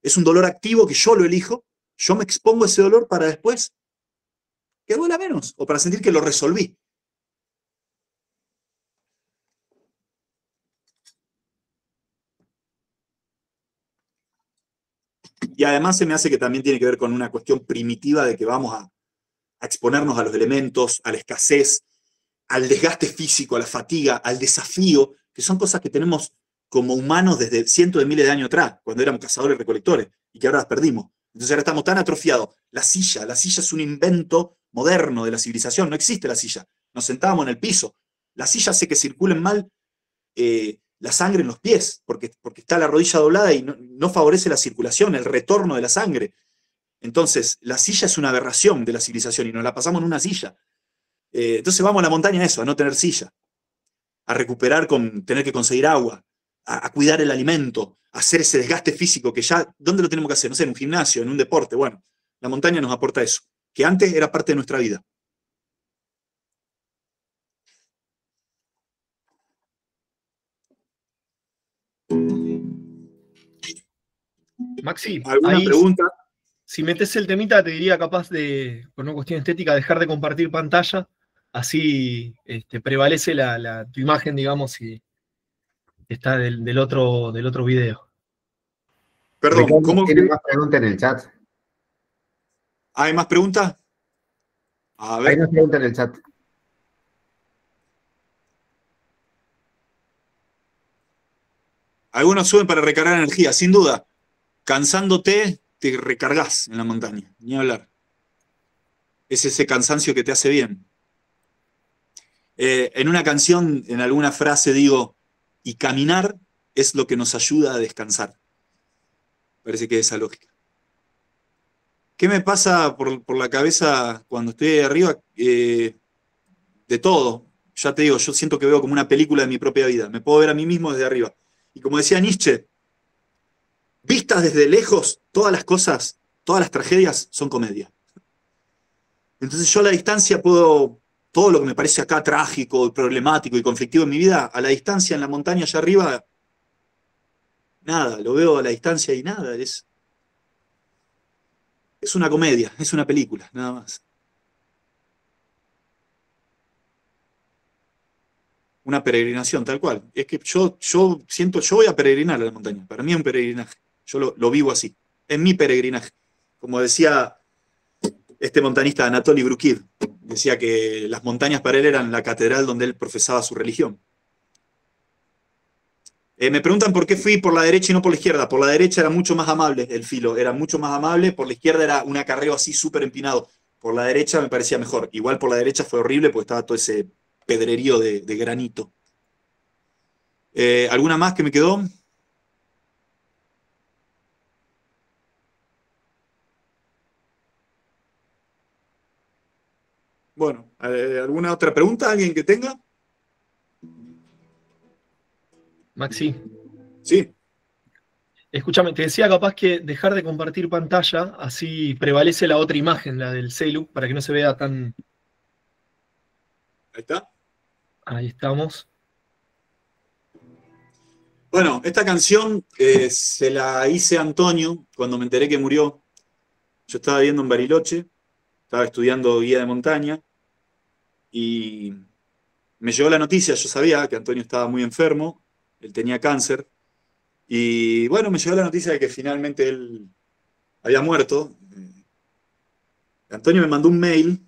B: Es un dolor activo que yo lo elijo. Yo me expongo a ese dolor para después que duela menos. O para sentir que lo resolví. Y además se me hace que también tiene que ver con una cuestión primitiva de que vamos a exponernos a los elementos, a la escasez, al desgaste físico, a la fatiga, al desafío, que son cosas que tenemos como humanos desde cientos de miles de años atrás, cuando éramos cazadores y recolectores, y que ahora las perdimos. Entonces ahora estamos tan atrofiados. La silla es un invento moderno de la civilización, no existe la silla. Nos sentábamos en el piso. La silla hace que circulen mal la sangre en los pies, porque está la rodilla doblada y no favorece la circulación, el retorno de la sangre. Entonces, la silla es una aberración de la civilización y nos la pasamos en una silla. Entonces vamos a la montaña a eso, a no tener silla, a recuperar con tener que conseguir agua, a cuidar el alimento, a hacer ese desgaste físico que ya, ¿dónde lo tenemos que hacer? No sé, en un gimnasio, en un deporte. Bueno, la montaña nos aporta eso, que antes era parte de nuestra vida.
A: Maxi,
B: ¿Alguna
A: ahí,
B: pregunta?
A: si metes el temita, te diría capaz de, por una cuestión estética, dejar de compartir pantalla, así prevalece tu imagen, digamos, y está del otro video.
B: Perdón,
I: Ricardo
B: ¿cómo
I: tiene
B: que
I: más preguntas en el chat.
B: hay más preguntas? A
I: Hay
B: ver.
I: más preguntas en el chat.
B: Algunos suben para recargar energía, sin duda. Cansándote, te recargas en la montaña, ni hablar. Es ese cansancio que te hace bien. En una canción, en alguna frase digo, y caminar es lo que nos ayuda a descansar. Parece que es esa lógica. ¿Qué me pasa por la cabeza cuando estoy ahí arriba? De todo. Ya te digo, yo siento que veo como una película de mi propia vida. Me puedo ver a mí mismo desde arriba. Y como decía Nietzsche, vistas desde lejos, todas las cosas, todas las tragedias son comedia. Entonces yo a la distancia puedo, todo lo que me parece acá trágico, problemático y conflictivo en mi vida, a la distancia, en la montaña allá arriba, nada, lo veo a la distancia y nada, es una comedia, es una película, nada más. Una peregrinación, tal cual. Es que yo siento, yo voy a peregrinar a la montaña. Para mí es un peregrinaje. Yo lo vivo así. Es mi peregrinaje. Como decía este montañista Anatoly Brukiv, decía que las montañas para él eran la catedral donde él profesaba su religión. Me preguntan por qué fui por la derecha y no por la izquierda. Por la derecha era mucho más amable el filo, era mucho más amable. Por la izquierda era un acarreo así súper empinado. Por la derecha me parecía mejor. Igual por la derecha fue horrible porque estaba todo ese pedrerío de granito. ¿Alguna más que me quedó? Bueno, ¿alguna otra pregunta? ¿Alguien que tenga?
A: Maxi,
B: Sí.
A: escúchame, te decía capaz que dejar de compartir pantalla, así prevalece la otra imagen, la del celu, para que no se vea tan...
B: Ahí está.
A: Ahí estamos.
B: Bueno, esta canción se la hice a Antonio cuando me enteré que murió. Yo estaba viviendo en Bariloche, estaba estudiando guía de montaña y me llegó la noticia, yo sabía que Antonio estaba muy enfermo, él tenía cáncer, y bueno, me llegó la noticia de que finalmente él había muerto. Antonio me mandó un mail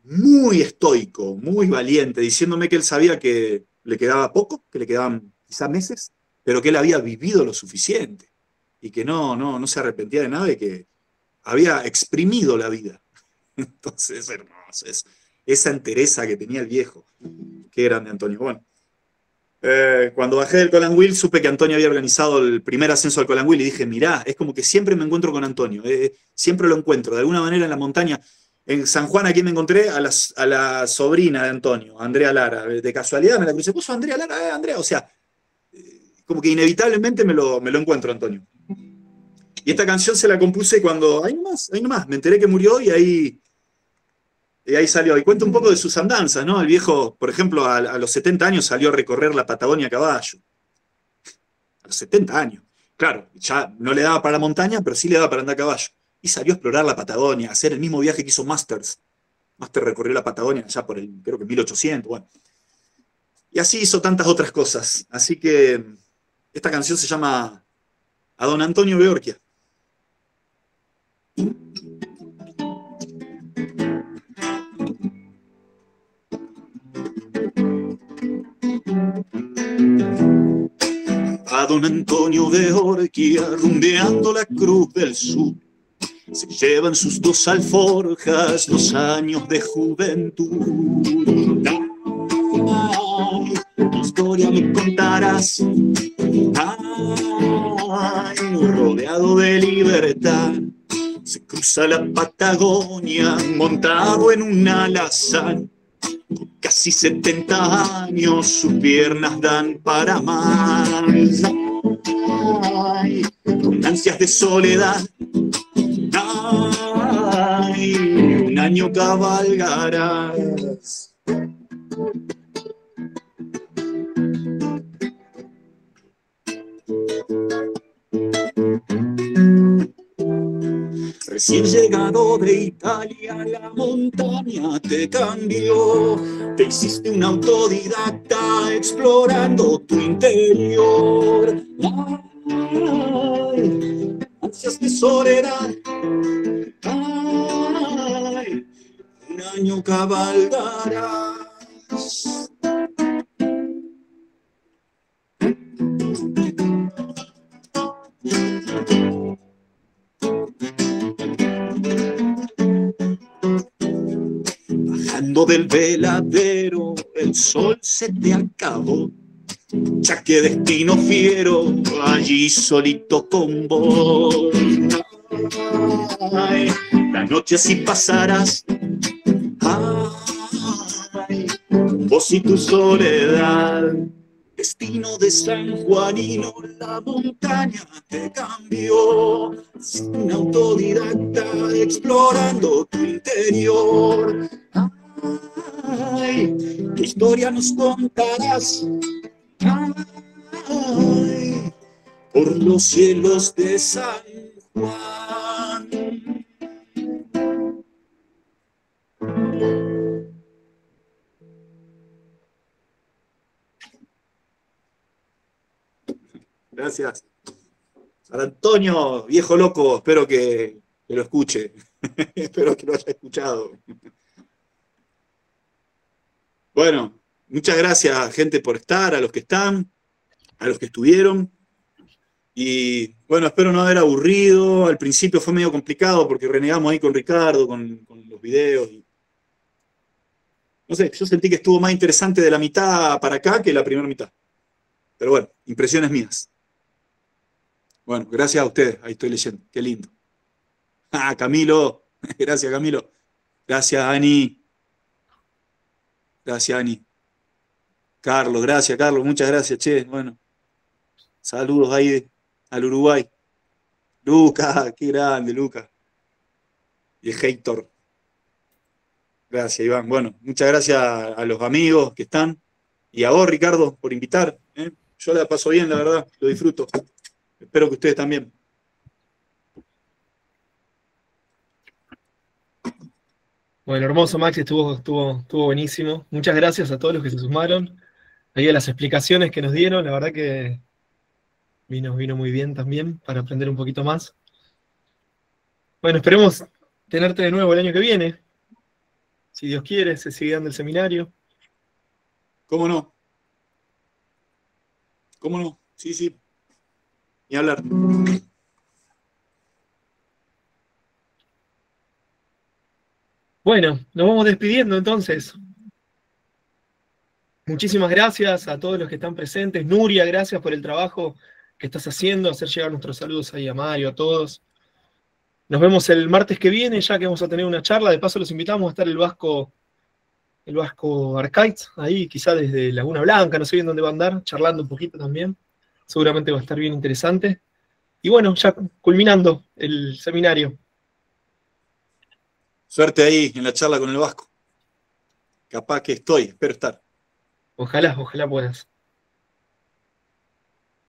B: muy estoico, muy valiente, diciéndome que él sabía que le quedaba poco, que le quedaban quizá meses, pero que él había vivido lo suficiente y que no se arrepentía de nada y que había exprimido la vida. Entonces, hermoso, esa entereza que tenía el viejo. Qué grande, Antonio. Bueno, cuando bajé del Colanhuil supe que Antonio había organizado el primer ascenso al Colanhuil y dije, mirá, es como que siempre me encuentro con Antonio, siempre lo encuentro, de alguna manera en la montaña. En San Juan, aquí me encontré a la sobrina de Antonio, Andrea Lara. De casualidad me la crucé. ¿Puso Andrea Lara? Andrea. O sea, como que inevitablemente me lo encuentro, Antonio. Y esta canción se la compuse cuando, ahí nomás, me enteré que murió y ahí salió. Y cuenta un poco de sus andanzas, ¿no? El viejo, por ejemplo, a los 70 años salió a recorrer la Patagonia a caballo. A los 70 años. Claro, ya no le daba para la montaña, pero sí le daba para andar a caballo. Y salió a explorar la Patagonia, a hacer el mismo viaje que hizo Masters. Masters recorrió la Patagonia ya por creo que 1800, bueno. Y así hizo tantas otras cosas. Así que esta canción se llama A Don Antonio Beorquia. A don Antonio Beorquia, rumbeando la Cruz del Sur, se llevan sus dos alforjas 2 años de juventud. Ay, tu historia me contarás, ay, rodeado de libertad. Se cruza la Patagonia montado en un alazán. Con casi 70 años sus piernas dan para más. Ay, con ansias de soledad, ay, un año cabalgarás. Recién llegado de Italia, la montaña te cambió. Te hiciste un autodidacta explorando tu interior. Ay, ansias de soledad. Ay, un año cabalgarás. Bajando del veladero, el sol se te acabó. Ya qué destino fiero, allí solito con vos. Ay, la noche así pasarás. Ay, vos y tu soledad. Destino de San Juanino, la montaña te cambió. Un autodidacta explorando tu interior. Ay, qué historia nos contarás. Ay, por los cielos de San Juan. Gracias. San Antonio, viejo loco, espero que lo escuche. Espero que lo haya escuchado. Bueno, muchas gracias, gente, por estar, a los que están, a los que estuvieron. Y bueno, espero no haber aburrido. Al principio fue medio complicado porque renegamos ahí con Ricardo, con los videos. No sé, yo sentí que estuvo más interesante de la mitad para acá que la primera mitad. Pero bueno, impresiones mías. Bueno, gracias a ustedes. Ahí estoy leyendo. Qué lindo. Ah, Camilo. Gracias, Camilo. Gracias, Ani. Gracias, Ani. Carlos, gracias, Carlos. Muchas gracias, che. Bueno, saludos ahí al Uruguay. Lucas, qué grande, Lucas. Y el Héctor. Gracias, Iván. Bueno, muchas gracias a los amigos que están. Y a vos, Ricardo, por invitar. Yo la paso bien, la verdad, lo disfruto. Espero que ustedes también.
A: Bueno, hermoso, Maxi, estuvo buenísimo. Muchas gracias a todos los que se sumaron. Ahí a las explicaciones que nos dieron, la verdad que vino muy bien también para aprender un poquito más. Bueno, esperemos tenerte de nuevo el año que viene. Si Dios quiere, se sigue dando el seminario.
B: ¿Cómo no? ¿Cómo no? Sí, sí. Ni hablar.
A: Bueno, nos vamos despidiendo entonces. Muchísimas gracias a todos los que están presentes. Nuria, gracias por el trabajo que estás haciendo, hacer llegar nuestros saludos ahí a Mario, a todos. Nos vemos el martes que viene, ya que vamos a tener una charla. De paso los invitamos a estar el Vasco Arcaiz, ahí quizá desde Laguna Blanca, no sé bien dónde va a andar, charlando un poquito también. Seguramente va a estar bien interesante. Y bueno, ya culminando el seminario.
B: Suerte ahí en la charla con el Vasco. Capaz que estoy, espero estar.
A: Ojalá puedas.